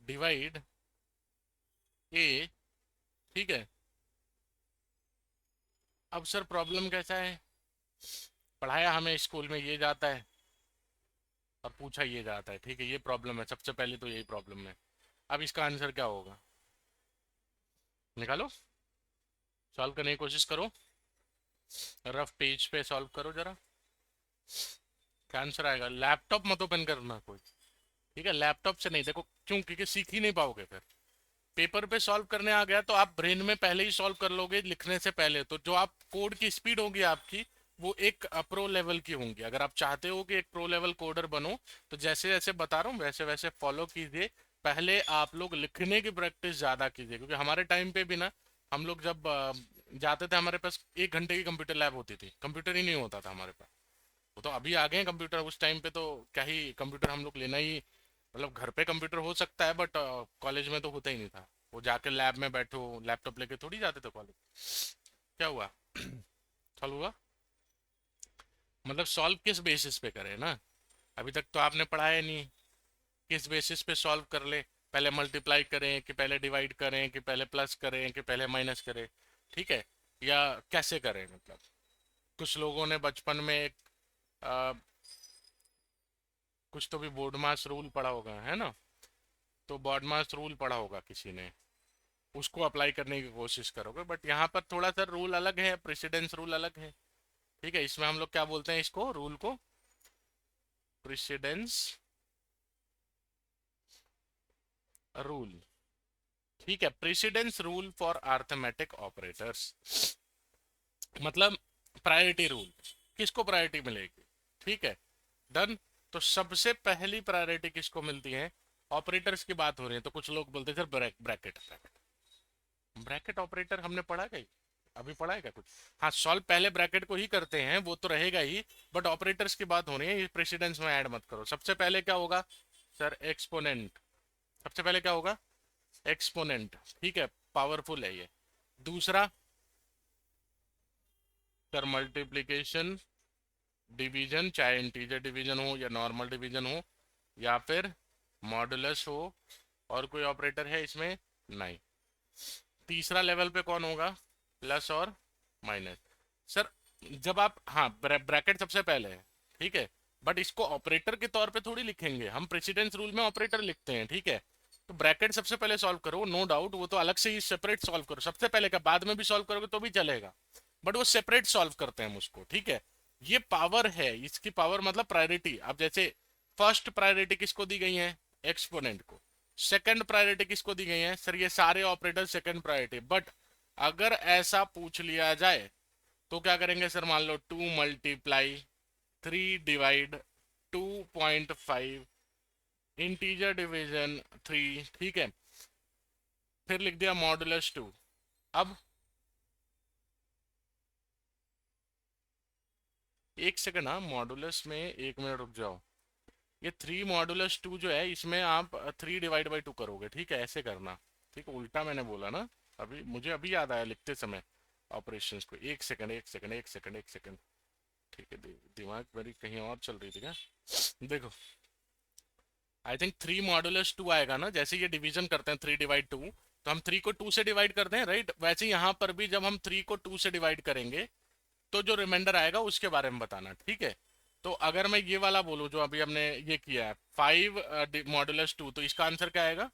divide a, ठीक है। अब सर प्रॉब्लम कैसा है, पढ़ाया हमें स्कूल में ये जाता है और पूछा ये जाता है, ठीक है, ये प्रॉब्लम है, सबसे पहले तो यही प्रॉब्लम है। अब इसका आंसर क्या होगा, निकालो, सॉल्व करने की कोशिश करो, रफ पेज पे सॉल्व करो जरा। क्या आंसर आएगा, लैपटॉप मत ओपन करना कोई, ठीक है, लैपटॉप से नहीं, देखो क्यों, क्योंकि सीख ही नहीं पाओगे फिर। पेपर पे सॉल्व करने आ गया तो आप ब्रेन में पहले ही सॉल्व कर लोगे लिखने से पहले, तो जो आप कोड की स्पीड होगी आपकी, वो एक प्रो लेवल की होंगी। अगर आप चाहते हो कि एक प्रो लेवल कोडर बनो, तो जैसे जैसे बता रहा हूँ वैसे वैसे फॉलो कीजिए। पहले आप लोग लिखने की प्रैक्टिस ज़्यादा कीजिए, क्योंकि हमारे टाइम पे भी ना, हम लोग जब जाते थे, हमारे पास 1 घंटे की कंप्यूटर लैब होती थी, कंप्यूटर ही नहीं होता था हमारे पास। वो तो अभी आ गए हैं कंप्यूटर, उस टाइम पे तो क्या ही कंप्यूटर, हम लोग लेना ही, मतलब घर पे कंप्यूटर हो सकता है बट कॉलेज में तो होता ही नहीं था। वो जाके लैब में बैठो, लैपटॉप लेके थोड़ी जाते थे कॉलेज। क्या हुआ, सॉल्व हुआ, मतलब सॉल्व किस बेसिस पे करें ना, अभी तक तो आपने पढ़ाया नहीं, किस बेसिस पे सॉल्व कर ले, पहले मल्टीप्लाई करें कि पहले डिवाइड करें कि पहले प्लस करें कि पहले माइनस करें, ठीक है, या कैसे करें, मतलब कुछ लोगों ने बचपन में एक कुछ तो भी बोर्ड मास रूल पढ़ा होगा, है ना, तो बोर्ड मास रूल पढ़ा होगा किसी ने, उसको अप्लाई करने की कोशिश करोगे। बट यहाँ पर थोड़ा सा रूल अलग है, प्रेसिडेंस रूल अलग है, ठीक है, इसमें हम लोग क्या बोलते हैं इसको, रूल को प्रेसिडेंस रूल, ठीक है, precedence rule for arithmetic operators, मतलब प्रायोरिटी रूल, किसको प्रायोरिटी मिलेगी, ठीक है, डन। तो सबसे पहली प्रायोरिटी किसको मिलती है, ऑपरेटर्स की बात हो रही है, तो कुछ लोग बोलते हैं सर ब्रैकेट, ब्रैकेट ऑपरेटर हमने पढ़ा क्या, अभी पढ़ा है क्या कुछ। हाँ, सॉल्व पहले ब्रैकेट को ही करते हैं, वो तो रहेगा ही, बट ऑपरेटर्स की बात हो रही है, ये प्रेसिडेंस में ऐड मत करो। सबसे पहले क्या होगा सर, एक्सपोनेंट, सबसे पहले क्या होगा, एक्सपोनेंट, ठीक है, पावरफुल है ये। दूसरा सर मल्टीप्लीकेशन डिवीजन, चाहे इंटीजर डिवीजन हो या नॉर्मल डिवीजन हो या फिर मॉडुलस हो, और कोई ऑपरेटर है इसमें, नहीं। तीसरा लेवल पे कौन होगा, प्लस और माइनस। सर जब आप, हाँ, ब्रैकेट सबसे पहले है, ठीक है, बट इसको ऑपरेटर के तौर पे थोड़ी लिखेंगे हम, प्रेसिडेंस रूल में ऑपरेटर लिखते हैं, ठीक है। तो ब्रैकेट सबसे पहले सॉल्व करो, नो डाउट, वो तो अलग से ही सेपरेट सॉल्व करो, सबसे पहले का, बाद में भी सॉल्व करोगे तो भी चलेगा, बट वो सेपरेट सॉल्व करते हैं हम उसको, ठीक है। ये पावर है, इसकी पावर मतलब प्रायोरिटी। अब जैसे फर्स्ट प्रायोरिटी किसको दी गई है, एक्सपोनेंट को। सेकंड प्रायोरिटी किसको दी गई है, सर ये सारे ऑपरेटर सेकंड प्रायोरिटी। बट अगर ऐसा पूछ लिया जाए तो क्या करेंगे सर, मान लो 2 × 3 डिवाइड 2.5 इंटीजर डिवीजन 3, ठीक है, फिर लिख दिया मॉडुलस 2। अब एक सेकंड, हाँ, मॉडुलस में 1 मिनट रुक जाओ, ये 3 मॉडुलस 2 जो है, इसमें आप 3 डिवाइड बाई 2 करोगे, ठीक है, ऐसे करना, ठीक है, उल्टा मैंने बोला ना, अभी मुझे अभी याद आया लिखते समय। ऑपरेशंस को। एक सेकंड एक सेकंड एक सेकंड एक सेकंड। ठीक है, दिमाग मेरी कहीं और चल रही थी क्या। देखो, आई थिंक 3 मॉडुलस 2 आएगा ना, जैसे ये डिवीजन करते हैं 3/2, तो हम 3 को 2 से डिवाइड करते हैं, राइट। वैसे यहाँ पर भी जब हम 3 को 2 से डिवाइड करेंगे तो जो रिमाइंडर आएगा उसके बारे में बताना, ठीक है। तो अगर मैं ये वाला बोलूँ जो अभी हमने ये किया है 5 मॉडुलस 2, तो इसका आंसर क्या आएगा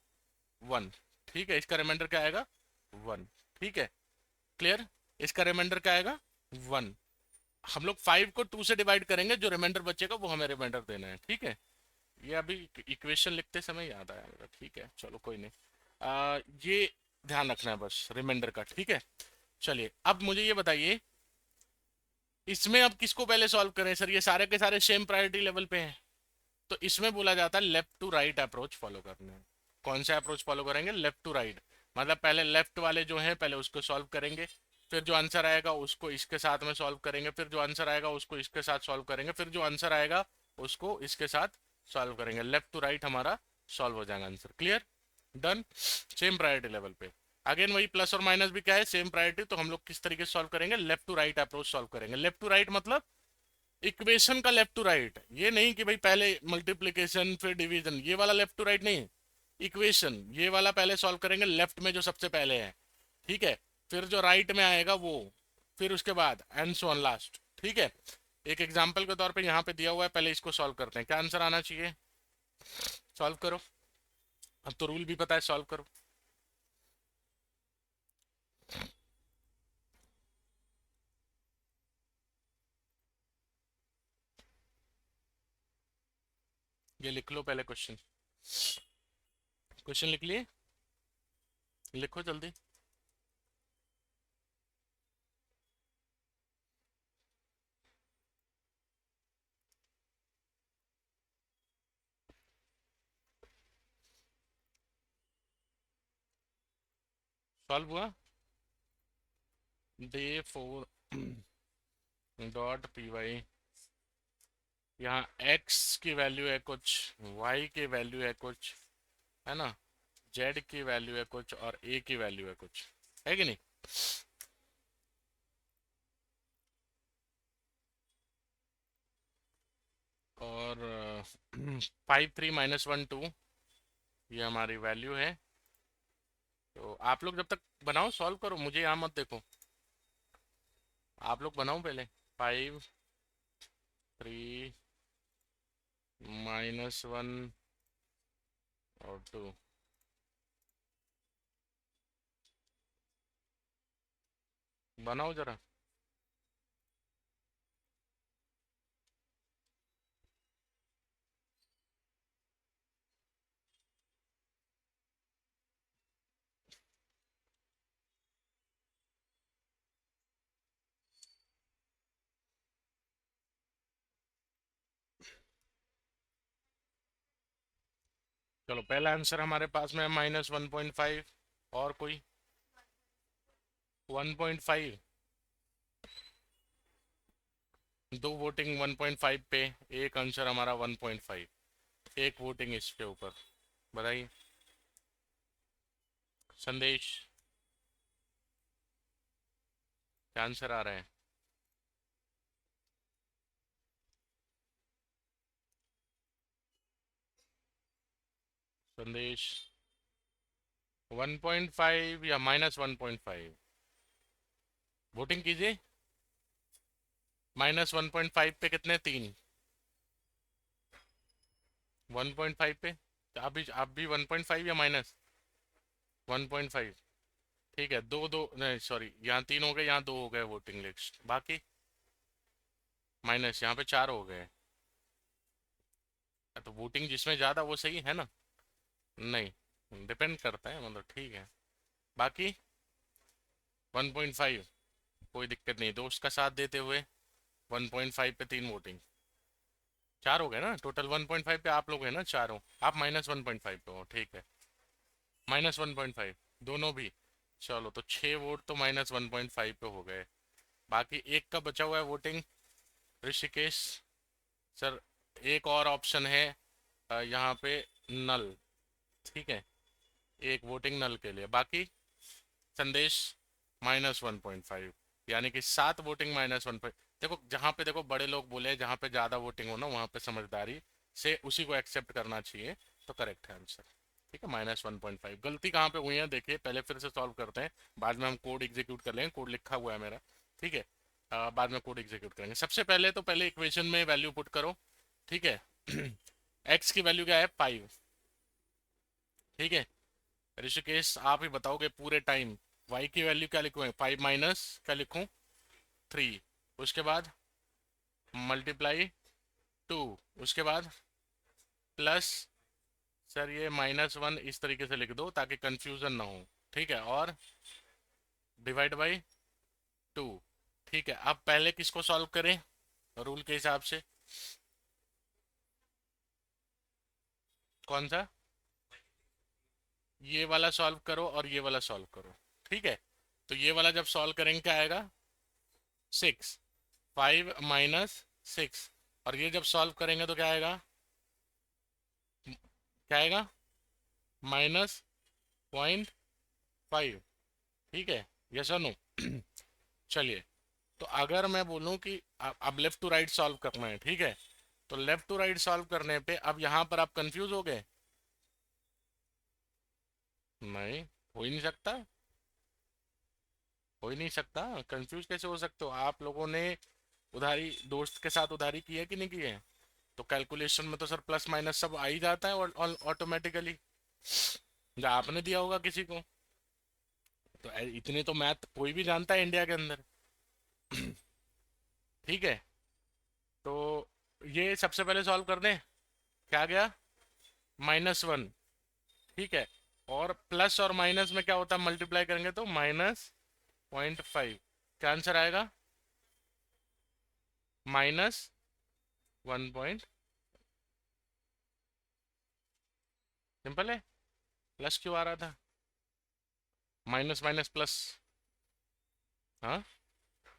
1, ठीक है। इसका रिमाइंडर क्या आएगा 1, ठीक है, क्लियर। इसका रिमाइंडर क्या आएगा 1। हम लोग 5 को 2 से डिवाइड करेंगे, जो रिमाइंडर बचेगा वो हमें रिमाइंडर देना है, ठीक है। ये अभी इक्वेशन लिखते समय याद आया मेरा, ठीक है, चलो कोई नहीं। ये ध्यान रखना है बस रिमाइंडर का, ठीक है। चलिए अब मुझे ये बताइए, इसमें अब किसको पहले सॉल्व करें सर, ये सारे के सारे सेम प्रायोरिटी लेवल पे हैं। तो इसमें बोला जाता है left to right approach follow करना है। कौन सा अप्रोच फॉलो करेंगे, लेफ्ट टू राइट। मतलब पहले लेफ्ट वाले जो हैं पहले उसको सॉल्व करेंगे, फिर जो आंसर आएगा उसको इसके साथ में सॉल्व करेंगे, फिर जो आंसर आएगा उसको इसके साथ सॉल्व करेंगे, फिर जो आंसर आएगा उसको इसके साथ सॉल्व करेंगे। लेफ्ट टू राइट हमारा सॉल्व हो जाएगा answer, clear, done. Same priority level पे अगेन वही प्लस और माइनस भी क्या है, सेम प्रायोरिटी। तो हम लोग किस तरीके से सॉल्व करेंगे, left to right approach solve करेंगे। लेफ्ट टू राइट मतलब इक्वेशन का लेफ्ट टू राइट, ये नहीं कि भाई पहले मल्टीप्लीकेशन फिर डिवीजन, ये वाला लेफ्ट टू राइट नहीं। इक्वेशन ये वाला पहले सॉल्व करेंगे लेफ्ट में जो सबसे पहले है, ठीक है, फिर जो राइट में आएगा वो, फिर उसके बाद एंड सो ऑन लास्ट, ठीक है। एक एग्जांपल के तौर पे यहाँ पे दिया हुआ है, पहले इसको सॉल्व करते हैं, क्या आंसर आना चाहिए, सॉल्व करो। अब तो रूल भी पता है, सॉल्व करो। ये लिख लो पहले क्वेश्चन, क्वेश्चन लिख लिए, लिखो जल्दी। सॉल्व हुआ, day4 डॉट py, यहाँ x की वैल्यू है कुछ, y की वैल्यू है कुछ, है ना, z की वैल्यू है कुछ और a की वैल्यू है कुछ, है कि नहीं। और 5 3 - 1 2 ये हमारी वैल्यू है। तो आप लोग जब तक बनाओ सॉल्व करो, मुझे यहाँ मत देखो, आप लोग बनाओ पहले। 5 3 - 1 और 2, बनाओ जरा। चलो पहला आंसर हमारे पास में है -1.5, और कोई 1.5, दो वोटिंग 1.5 पे, एक आंसर हमारा 1.5, एक वोटिंग इसके ऊपर, बताइए संदेश, क्या आंसर आ रहा है। संदेश 1.5 या -1.5, वोटिंग कीजिए। -1.5 पे कितने, 3, 1.5 पे, तो आप भी 1.5 या -1.5, ठीक है, दो दो नहीं सॉरी, यहाँ 3 हो गए, यहाँ 2 हो गए वोटिंग लिस्ट, बाकी माइनस, यहाँ पे 4 हो गए। तो वोटिंग जिसमें ज़्यादा वो सही है ना, नहीं डिपेंड करता है, मतलब ठीक है। बाकी 1.5, कोई दिक्कत नहीं, दोस्त का साथ देते हुए 1.5 पे 3 वोटिंग, 4 हो गए ना टोटल। 1.5 पे आप लोग हैं ना, 4 हो, आप -1.5 पे हो, ठीक है, -1.5 दोनों भी। चलो तो 6 वोट तो -1.5 पे हो गए। बाकी एक का बचा हुआ है वोटिंग, ऋषिकेश सर। एक और ऑप्शन है यहाँ पे, नल, ठीक है, एक वोटिंग नल के लिए। बाकी संदेश -1.5, यानी कि 7 वोटिंग माइनस 1 पॉइंट। देखो जहाँ पे देखो बड़े लोग बोले जहाँ पे ज़्यादा वोटिंग हो ना वहाँ पे समझदारी से उसी को एक्सेप्ट करना चाहिए। तो करेक्ट है आंसर। ठीक है, -1.5। गलती कहाँ पे हुई है देखिए, पहले फिर से सॉल्व करते हैं, बाद में हम कोड एग्जीक्यूट कर लेंगे, कोड लिखा हुआ है मेरा। ठीक है, बाद में कोड एग्जीक्यूट करेंगे। सबसे पहले तो पहले इक्वेशन में वैल्यू पुट करो। ठीक है एक्स की वैल्यू क्या है 5। ठीक है ऋषिकेश आप ही बताओगे पूरे टाइम वाई की वैल्यू क्या लिखूँ, 5 माइनस क्या लिखूँ 3, उसके बाद मल्टीप्लाई 2, उसके बाद प्लस, सर ये -1 इस तरीके से लिख दो ताकि कंफ्यूजन ना हो। ठीक है, और डिवाइड बाई 2। ठीक है, अब पहले किसको सॉल्व करें रूल के हिसाब से, कौन सा, ये वाला सॉल्व करो और ये वाला सॉल्व करो। ठीक है, तो ये वाला जब सॉल्व करेंगे क्या आएगा 6, 5 - 6, और ये जब सॉल्व करेंगे तो क्या आएगा, क्या आएगा -0.5। ठीक है, यस और नो चलिए, तो अगर मैं बोलूं कि अब लेफ्ट टू राइट सॉल्व करना है, ठीक है, तो लेफ्ट टू राइट सॉल्व करने पे अब यहाँ पर आप कंफ्यूज हो गए, नहीं हो ही नहीं सकता, हो ही नहीं सकता। कंफ्यूज कैसे हो सकते हो, आप लोगों ने उधारी दोस्त के साथ उधारी की है कि नहीं की है, तो कैलकुलेशन में तो सर प्लस माइनस सब आ ही जाता है और ऑटोमेटिकली, जो आपने दिया होगा किसी को, तो इतने तो मैथ कोई भी जानता है इंडिया के अंदर ठीक है, तो ये सबसे पहले सॉल्व कर दें, क्या गया -1। ठीक है, और प्लस और माइनस में क्या होता है, मल्टीप्लाई करेंगे तो -0.5, क्या आंसर आएगा -1 पॉइंट, सिंपल है। प्लस क्यों आ रहा था, माइनस माइनस प्लस, हाँ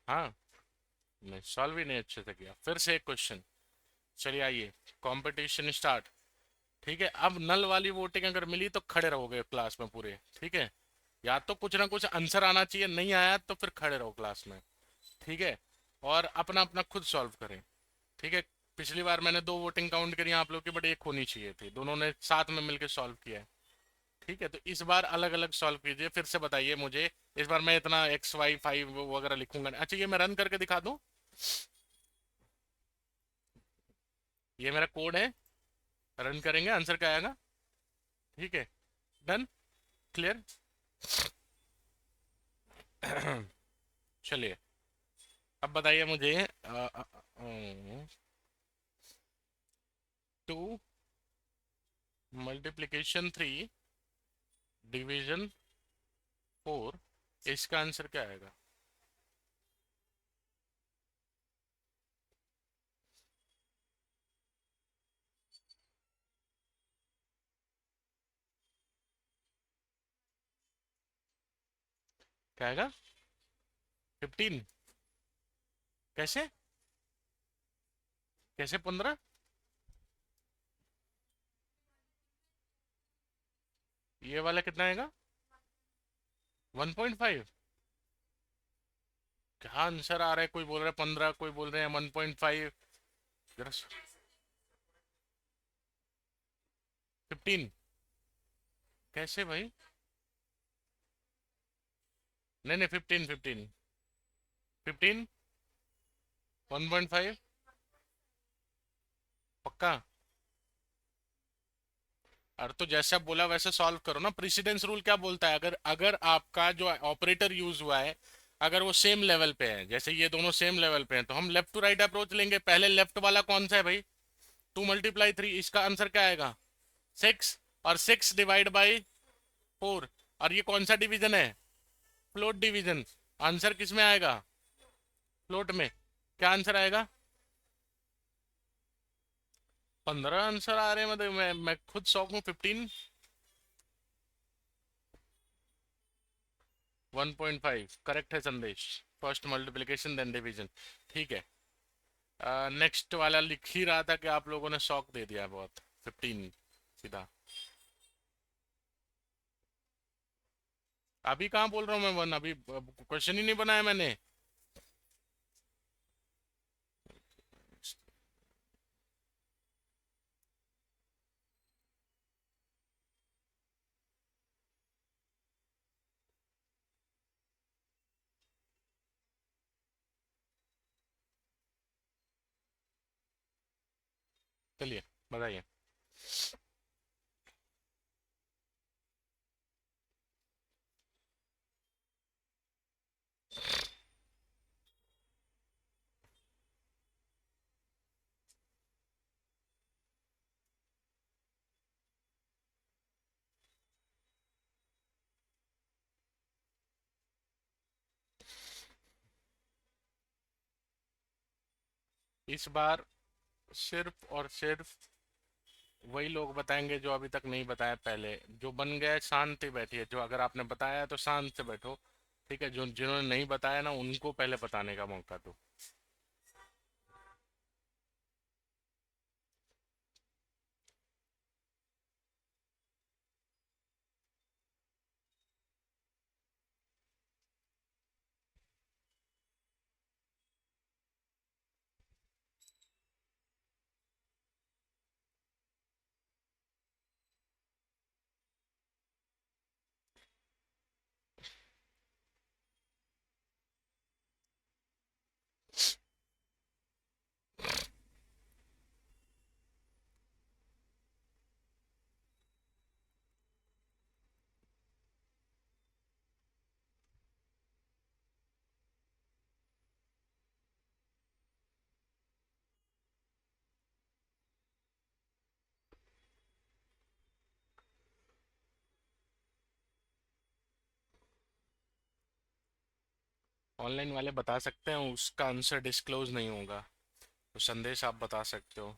हाँ, नहीं सॉल्व ही नहीं अच्छे से किया, फिर से एक क्वेश्चन। चलिए आइए, कंपटीशन स्टार्ट। ठीक है, अब नल वाली वोटिंग अगर मिली तो खड़े रहोगे क्लास में पूरे। ठीक है, या तो कुछ ना कुछ आंसर आना चाहिए, नहीं आया तो फिर खड़े रहो क्लास में। ठीक है, और अपना अपना खुद सॉल्व करें। ठीक है, पिछली बार मैंने 2 वोटिंग काउंट करी आप लोग की, बट एक होनी चाहिए थी, दोनों ने साथ में मिलकर सॉल्व किया है। ठीक है, तो इस बार अलग अलग सॉल्व कीजिए, फिर से बताइए मुझे। इस बार मैं इतना XY 5 वगैरह लिखूंगा नहीं। अच्छा, ये मैं रन करके दिखा दूं, ये मेरा कोड है, रन करेंगे आंसर क्या आएगा। ठीक है, डन, क्लियर चलिए, अब बताइए मुझे 2 मल्टीप्लीकेशन 3 डिवीजन 4, इसका आंसर क्या आएगा। क्या आएगा 15, कैसे, कैसे 15, ये वाला कितना आएगा 1.5, क्या आंसर आ रहा है, कोई बोल रहा है 15, कोई बोल रहे हैं 1.5, जरा 15, कैसे भाई, नहीं नहीं 15, 15, 15, 1.5, पक्का। अरे तो जैसे आप बोला वैसे सॉल्व करो ना, प्रेसिडेंस रूल क्या बोलता है, अगर अगर आपका जो ऑपरेटर यूज हुआ है अगर वो सेम लेवल पे है, जैसे ये दोनों सेम लेवल पे हैं, तो हम लेफ्ट टू राइट अप्रोच लेंगे। पहले लेफ्ट वाला कौन सा है भाई, 2 × 3, इसका आंसर क्या आएगा 6, और 6/4, और ये कौन सा डिवीजन है, फ्लोट डिवीजन, आंसर किस में आएगा फ्लोट में, क्या आंसर आएगा 15 आंसर आ रहे हैं, मतलब मैं खुद शौक हूँ 15, 1.5 करेक्ट है संदेश, फर्स्ट मल्टीप्लिकेशन देन डिवीजन। ठीक है, नेक्स्ट वाला लिख ही रहा था कि आप लोगों ने शौक दे दिया बहुत, 15 सीधा, अभी कहाँ बोल रहा हूँ मैं 1, अभी क्वेश्चन ही नहीं बनाया मैंने। चलिए बताइए। इस बार सिर्फ और सिर्फ वही लोग बताएंगे जो अभी तक नहीं बताया पहले। जो बन गया है शांति बैठिए, जो अगर आपने बताया है तो शांत से बैठो। ठीक है, जो जिन्होंने नहीं बताया ना उनको पहले बताने का मौका दो। ऑनलाइन वाले बता सकते हैं, उसका आंसर डिस्क्लोज नहीं होगा। तो संदेश आप बता सकते हो।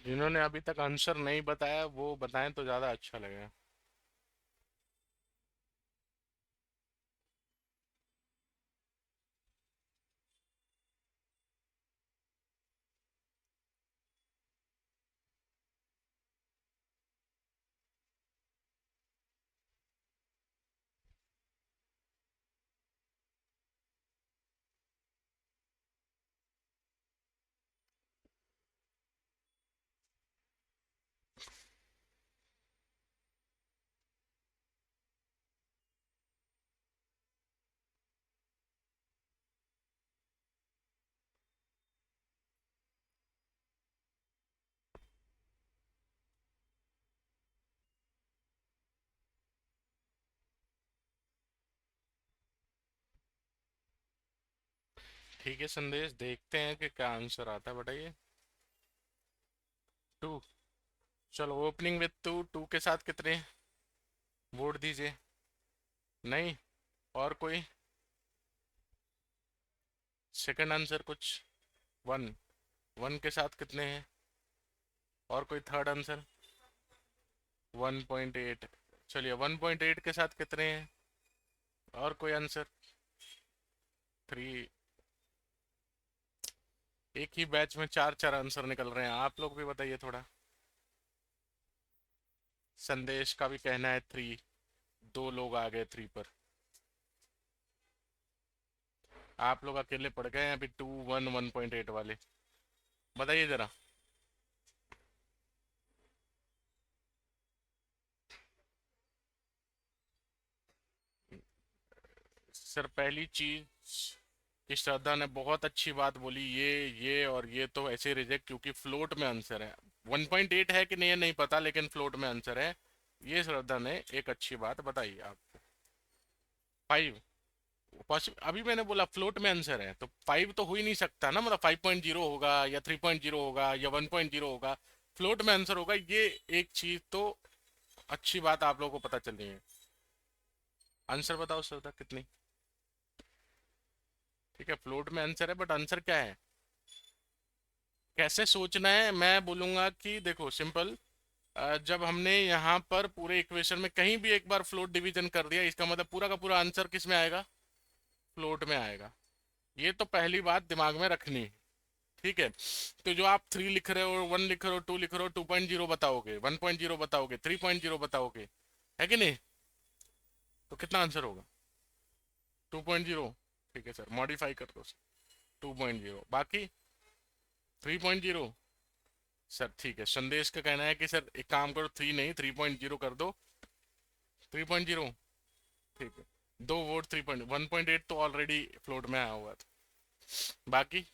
जिन्होंने अभी तक आंसर नहीं बताया वो बताएं तो ज़्यादा अच्छा लगेगा। ठीक है संदेश, देखते हैं कि क्या आंसर आता है, बताइए। टू। चलो, ओपनिंग विथ टू, टू के साथ कितने वोट दीजिए। नहीं? और कोई सेकंड आंसर कुछ? वन। वन के साथ कितने हैं? और कोई थर्ड आंसर? 1.8। चलिए, 1.8 के साथ कितने हैं? और कोई आंसर? थ्री। एक ही बैच में चार चार आंसर निकल रहे हैं, आप लोग भी बताइए थोड़ा। संदेश का भी कहना है थ्री। दो लोग आ गए थ्री पर। आप लोग अकेले पड़ गए हैं अभी, टू, वन, 1.8 वाले। बताइए जरा। सर, पहली चीज कि श्रद्धा ने बहुत अच्छी बात बोली, ये और ये तो ऐसे रिजेक्ट, क्योंकि फ्लोट में आंसर है। 1.8 है कि नहीं है नहीं पता, लेकिन फ्लोट में आंसर है। ये श्रद्धा ने एक अच्छी बात बताई आपको। 5। अभी मैंने बोला फ्लोट में आंसर है तो 5 तो हो ही नहीं सकता ना, मतलब 5.0 होगा या 3.0 होगा या 1.0 होगा। फ्लोट में आंसर होगा, ये एक चीज तो अच्छी बात आप लोगों को पता चल रही है। आंसर बताओ श्रद्धा, कितनी? ठीक है, फ्लोट में आंसर है, बट आंसर क्या है? कैसे सोचना है, मैं बोलूंगा कि देखो सिंपल, जब हमने यहाँ पर पूरे इक्वेशन में कहीं भी एक बार फ्लोट डिवीजन कर दिया, इसका मतलब पूरा का पूरा आंसर किस में आएगा, फ्लोट में आएगा। ये तो पहली बात दिमाग में रखनी है। ठीक है, तो जो आप 3 लिख रहे हो, 1 लिख रहे हो, 2 लिख रहे हो, 2.0 बताओगे, 1.0 बताओगे, 3.0 बताओगे, है कि नहीं? तो कितना आंसर होगा? 2.0। ठीक है सर, मॉडिफाई कर दो सर, 2.0, बाकी 3.0। सर ठीक है, संदेश का कहना है कि सर एक काम करो, 3 नहीं 3.0 कर दो। 3.0, ठीक है। दो वोट 1.8 तो ऑलरेडी फ्लोट में आया हुआ था। बाकी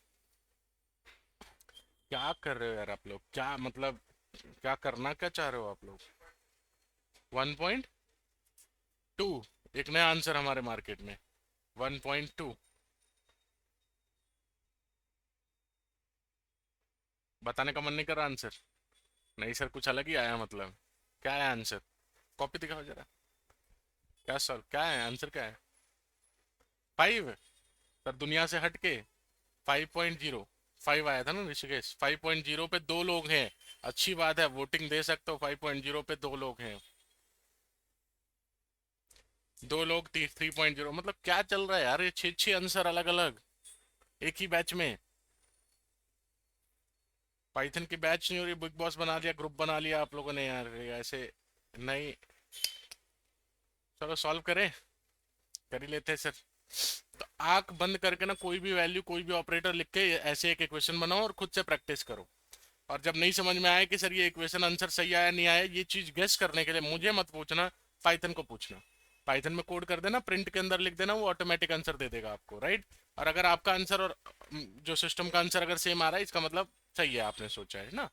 क्या कर रहे हो यार आप लोग, क्या मतलब, क्या करना क्या चाह रहे हो आप लोग? 1.2, एक नया आंसर हमारे मार्केट में, 1.2। बताने का मन नहीं कर रहा आंसर? नहीं सर, कुछ अलग ही आया मतलब। क्या है आंसर? कॉपी दिखाओ जरा। क्या सर, क्या है आंसर, क्या है? 5? सर दुनिया से हट के 5.0। 5 आया था ना ऋषिकेश, 5.0 पे दो लोग हैं। अच्छी बात है, वोटिंग दे सकते हो, 5.0 पे दो लोग हैं। दो लोग 3.0, मतलब क्या चल रहा है यार, ये 6 6 आंसर अलग अलग एक ही बैच में। पाइथन की बैच नहीं हो रही, बिग बॉस बना लिया, ग्रुप बना लिया आप लोगों ने यार, ये ऐसे नहीं। चलो सॉल्व करें, कर ही लेते हैं सर। तो आंख बंद करके ना कोई भी वैल्यू, कोई भी ऑपरेटर लिख के ऐसे एक इक्वेशन बनाओ और खुद से प्रैक्टिस करो। और जब नहीं समझ में आए कि सर ये इक्वेशन आंसर सही आया नहीं आया, ये चीज गेस करने के लिए मुझे मत पूछना, पाइथन को पूछना। पाइथन में कोड कर देना, प्रिंट के अंदर लिख देना, वो ऑटोमेटिक आंसर दे देगा आपको, राइट। और अगर आपका आंसर और जो सिस्टम का आंसर अगर सेम आ रहा है, इसका मतलब सही है, आपने सोचा है ना।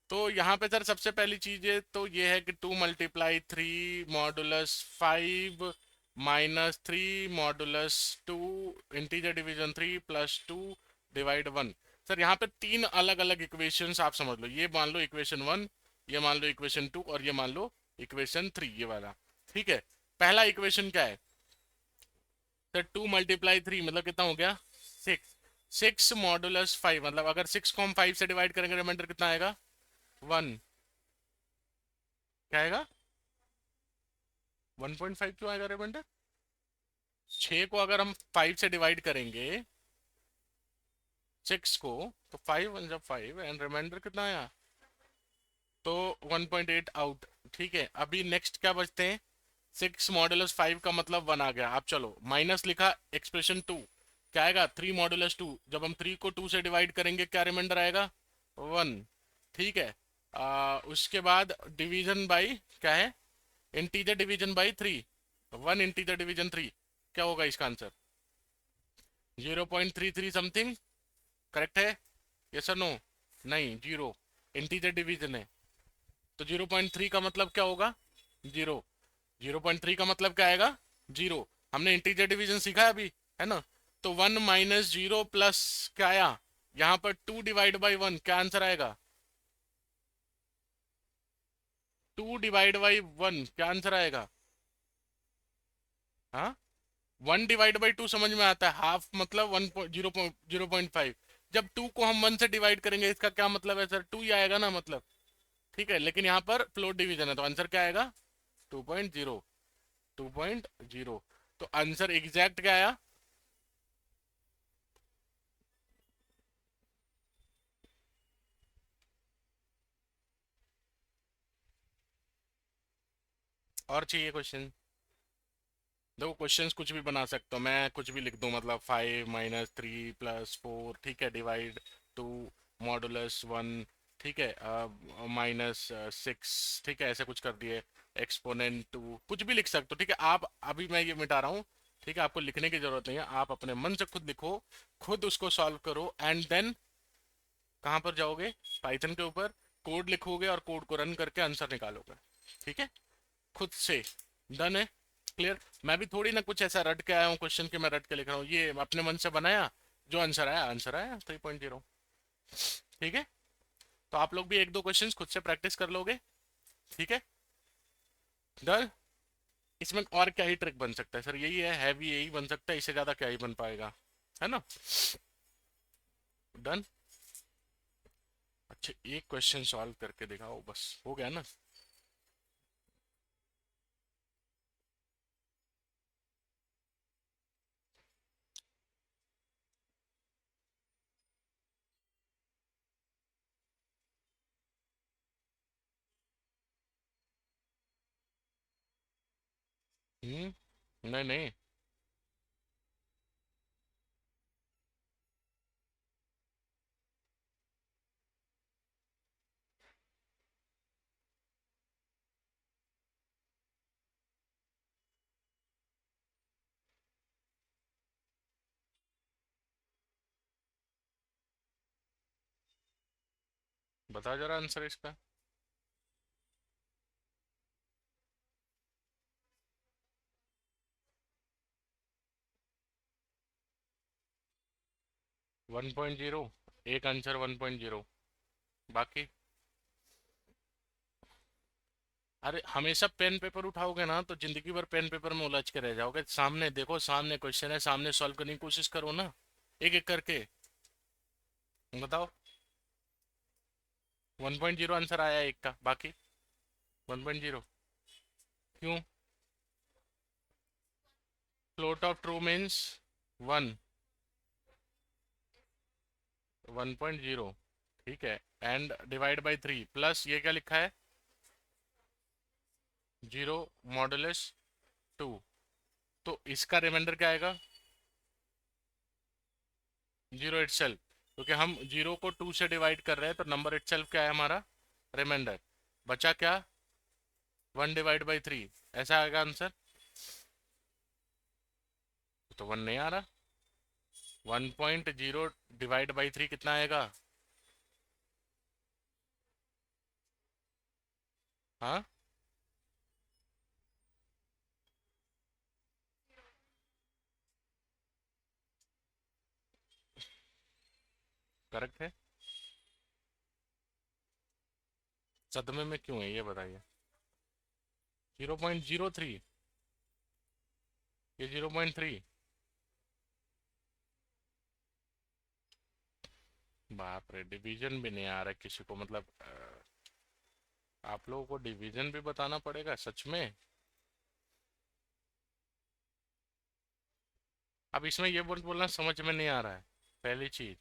तो यहाँ पे सर सबसे पहली चीज है तो ये है कि 2 × 3 modulus 5 -3 modulus 2, integer division 3 + 2 divide 1। Sir यहाँ पे तीन अलग अलग इक्वेशंस आप समझ लो, ये मान लो इक्वेशन 1, ये मान लो इक्वेशन 2, और ये मान लो इक्वेशन 3, ये वाला। ठीक है, पहला इक्वेशन क्या है? सर 2 × 3 मतलब कितना हो गया? 6। 6 मॉडुलस 5 मतलब अगर 6 को हम 5 से डिवाइड करेंगे, रिमाइंडर कितना आएगा? 1। क्या आएगा? 1.5 क्यों आएगा रिमाइंडर? 6 को अगर हम 5 से डिवाइड करेंगे, 6 को, तो 5 × 5 एंड रिमाइंडर कितना आया? तो 1.8 आउट। ठीक है, अभी नेक्स्ट क्या बचते हैं? 6 मॉडुलस 5 का मतलब 1 आ गया। अब चलो माइनस लिखा, एक्सप्रेशन 2, क्या आएगा? 3 मॉडुलस 2, जब हम 3 को 2 से डिवाइड करेंगे क्या रिमाइंडर आएगा? 1। ठीक है, उसके बाद डिवीजन बाई क्या है? Integer division by 3, 1 integer division 3, क्या होगा इसका आंसर? 0.33 समथिंग, करेक्ट है? यस और नो? नहीं, 0, इंटीजर डिवीजन है। तो 0.3 का मतलब क्या होगा? 0। 0.3 का मतलब क्या आएगा? 0। हमने इंटीजर डिवीजन सीखा है अभी, है ना। तो 1 - 0 प्लस क्या आया यहाँ पर? 2 डिवाइड बाई 1, क्या आंसर आएगा? 2 डिवाइड बाई 1, क्या आंसर आएगा? हाँ, 1/2 समझ में आता है, हाफ मतलब 0.5। जब 2 को हम 1 से डिवाइड करेंगे, इसका क्या मतलब है सर? 2 ही आएगा ना मतलब। ठीक है, लेकिन यहाँ पर फ्लोट डिवीजन है तो आंसर क्या आएगा? 2.0। 2.0, तो आंसर एग्जैक्ट क्या आया? और चाहिए क्वेश्चन? देखो क्वेश्चंस कुछ भी बना सकता हूँ मैं, कुछ भी लिख दूँ, मतलब 5 - 3 + 4, ठीक है, डिवाइड 2 मॉडुलस 1, ठीक है, -6, ठीक है, ऐसे कुछ कर दिए, एक्सपोनेंट 2, कुछ भी लिख सकते हो। ठीक है, आप अभी मैं ये मिटा रहा हूँ। ठीक है, आपको लिखने की जरूरत नहीं है, आप अपने मन से खुद लिखो, खुद उसको सॉल्व करो, एंड देन कहाँ पर जाओगे? पाइथन के ऊपर कोड लिखोगे और कोड को रन करके आंसर निकालोगे। ठीक है, खुद से। डन है? क्लियर? मैं भी थोड़ी ना कुछ ऐसा रट के आया हूँ क्वेश्चन के, मैं रट के लिख रहा हूँ, ये अपने मन से बनाया, जो आंसर आया आंसर आया 3.0। ठीक है, तो आप लोग भी एक दो क्वेश्चंस खुद से प्रैक्टिस कर लोगे। ठीक है, डन। इसमें और क्या ही ट्रिक बन सकता है सर? यही है भी, यही बन सकता है, इससे ज्यादा क्या ही बन पाएगा, है ना। डन। अच्छा, एक क्वेश्चन सॉल्व करके दिखाओ, बस हो गया ना। नहीं नहीं। बता जरा आंसर इसका। 1.0। एक आंसर 1.0। बाकी। अरे हमेशा पेन पेपर उठाओगे ना तो जिंदगी भर पेन पेपर में उलझ के रह जाओगे। सामने देखो, सामने क्वेश्चन है, सामने सॉल्व करने की कोशिश करो ना, एक एक करके। बताओ। 1.0 आंसर आया एक का, बाकी 1.0। क्यों? Float of true means 1। 1.0। ठीक है। एंड डिवाइड बाई 3 प्लस ये क्या लिखा है? 0 मॉडुलस 2। तो इसका रिमाइंडर क्या आएगा? 0 इटसेल्फ। क्योंकि हम 0 को 2 से डिवाइड कर रहे हैं तो नंबर इटसेल्फ क्या है हमारा? रिमाइंडर। बचा क्या? 1/3। ऐसा आएगा आंसर। तो 1 नहीं आ रहा। 1.0 डिवाइड बाई 3 कितना आएगा? हाँ। करेक्ट है। सदमे में क्यों है ये बताइए? 0.03। ये 0.3। बाप रे, डिवीजन भी नहीं आ रहा किसी को, मतलब आप लोगों को डिवीजन भी बताना पड़ेगा सच में। अब इसमें ये बोलना समझ में नहीं आ रहा है। पहली चीज,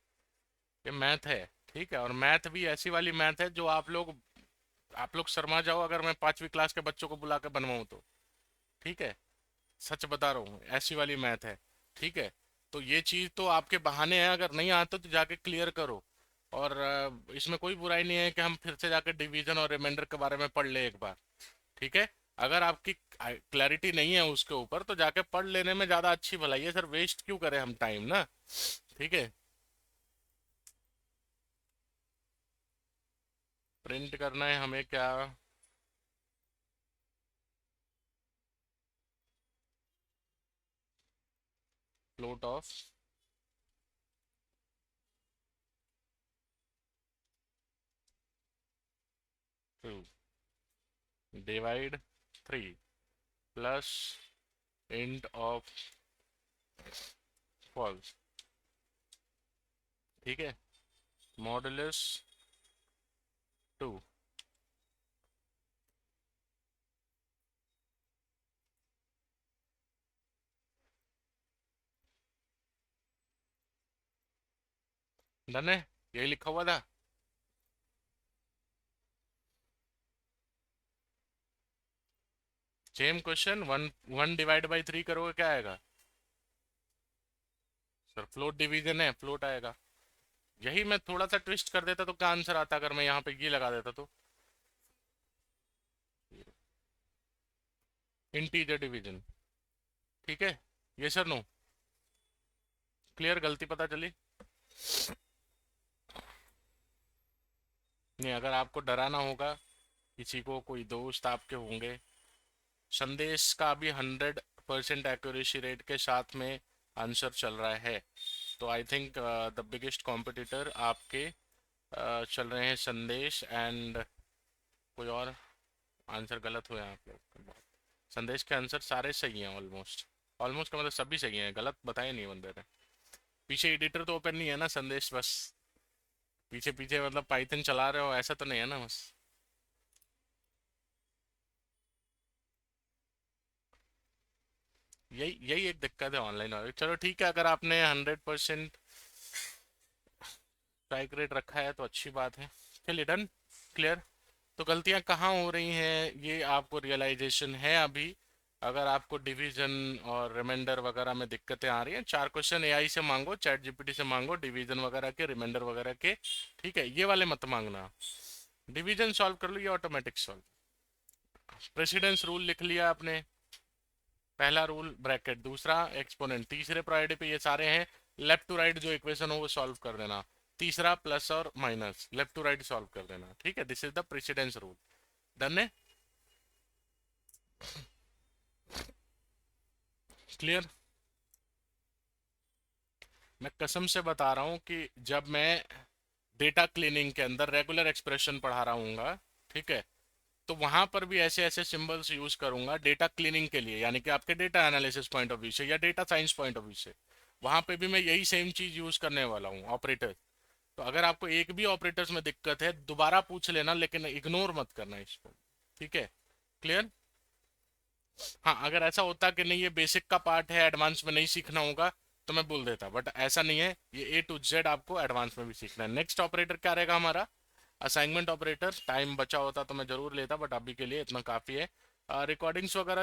ये मैथ है। ठीक है, और मैथ भी ऐसी वाली मैथ है जो आप लोग शर्मा जाओ अगर मैं 5वीं क्लास के बच्चों को बुला के बनवाऊं तो। ठीक है। सच बता रहा हूँ, ऐसी वाली मैथ है। ठीक है। तो ये चीज़ तो आपके बहाने हैं, अगर नहीं आते तो जाके क्लियर करो। और इसमें कोई बुराई नहीं है कि हम फिर से जाके डिवीजन और रिमाइंडर के बारे में पढ़ ले एक बार। ठीक है। अगर आपकी क्लैरिटी नहीं है उसके ऊपर तो जाके पढ़ लेने में ज़्यादा अच्छी भलाई है सर, वेस्ट क्यों करें हम टाइम ना। ठीक है। प्रिंट करना है हमें क्या? Float of 2 divide 3 plus int of false. ठीक है। मॉडुलस 2। डन है। यही लिखा हुआ था। Same question. 1/3 करोगे क्या आएगा? सर फ्लोट डिवीजन है, फ्लोट आएगा। यही मैं थोड़ा सा ट्विस्ट कर देता तो क्या आंसर आता अगर मैं यहाँ पे ये लगा देता तो? Integer division. ठीक है। ये सर नो। क्लियर, गलती पता चली? नहीं, अगर आपको डराना होगा किसी को, कोई दोस्त आपके होंगे, संदेश का भी 100% एक्यूरेसी रेट के साथ में आंसर चल रहा है। तो I think the biggest competitor आपके चल रहे हैं संदेश एंड कोई और। आंसर गलत हुए हैं आप लोग। संदेश के आंसर सारे सही हैं ऑलमोस्ट। ऑलमोस्ट का मतलब सभी सही हैं, गलत बताए नहीं बंदे ने। पीछे एडिटर तो ओपन नहीं है ना संदेश, बस। पीछे पीछे मतलब पाइथन चला रहे हो, ऐसा तो नहीं है ना बस? यही यही एक दिक्कत है ऑनलाइन वाले। चलो ठीक है, अगर आपने 100% स्ट्राइक रेट रखा है तो अच्छी बात है। चलिए डन, क्लियर। तो गलतियां कहाँ हो रही हैं ये आपको रियलाइजेशन है अभी। अगर आपको डिवीजन और रिमाइंडर वगैरह में दिक्कतें आ रही हैं, 4 क्वेश्चन एआई से मांगो, चैट जीपीटी से मांगो, डिवीजन वगैरह के, रिमाइंडर वगैरह के। ठीक है, ये वाले मत मांगना। डिवीजन सॉल्व कर लो, ये ऑटोमेटिक सॉल्व। प्रेसिडेंस रूल लिख लिया आपने, पहला रूल ब्रैकेट, दूसरा एक्सपोनेंट, तीसरे प्रायोरिटी पे ये सारे हैं। लेफ्ट टू राइट जो इक्वेशन हो वो सॉल्व कर देना। तीसरा प्लस और minus, left to right solve कर देना। ठीक है, this is the precedence rule. Done है, क्लियर। मैं कसम से बता रहा हूँ कि जब मैं डेटा क्लीनिंग के अंदर रेगुलर एक्सप्रेशन पढ़ा रहा हूँ, ठीक है, तो वहां पर भी ऐसे ऐसे सिंबल्स यूज करूंगा डेटा क्लीनिंग के लिए, यानी कि आपके data analysis point of view से या data science point of view से। वहां पे भी मैं यही सेम चीज यूज करने वाला हूँ, ऑपरेटर। तो अगर आपको एक भी ऑपरेटर्स में दिक्कत है दोबारा पूछ लेना, लेकिन इग्नोर मत करना इसको। ठीक है, क्लियर। हाँ, अगर ऐसा होता कि नहीं ये बेसिक का पार्ट है, एडवांस में नहीं सीखना होगा, तो मैं बोल देता, बट ऐसा नहीं है, ये A to Z आपको एडवांस में भी सीखना है। नेक्स्ट ऑपरेटर क्या रहेगा हमारा? Assignment operator. टाइम बचा होता तो मैं जरूर लेता, बट अभी के लिए इतना काफ़ी है। रिकॉर्डिंग्स वगैरह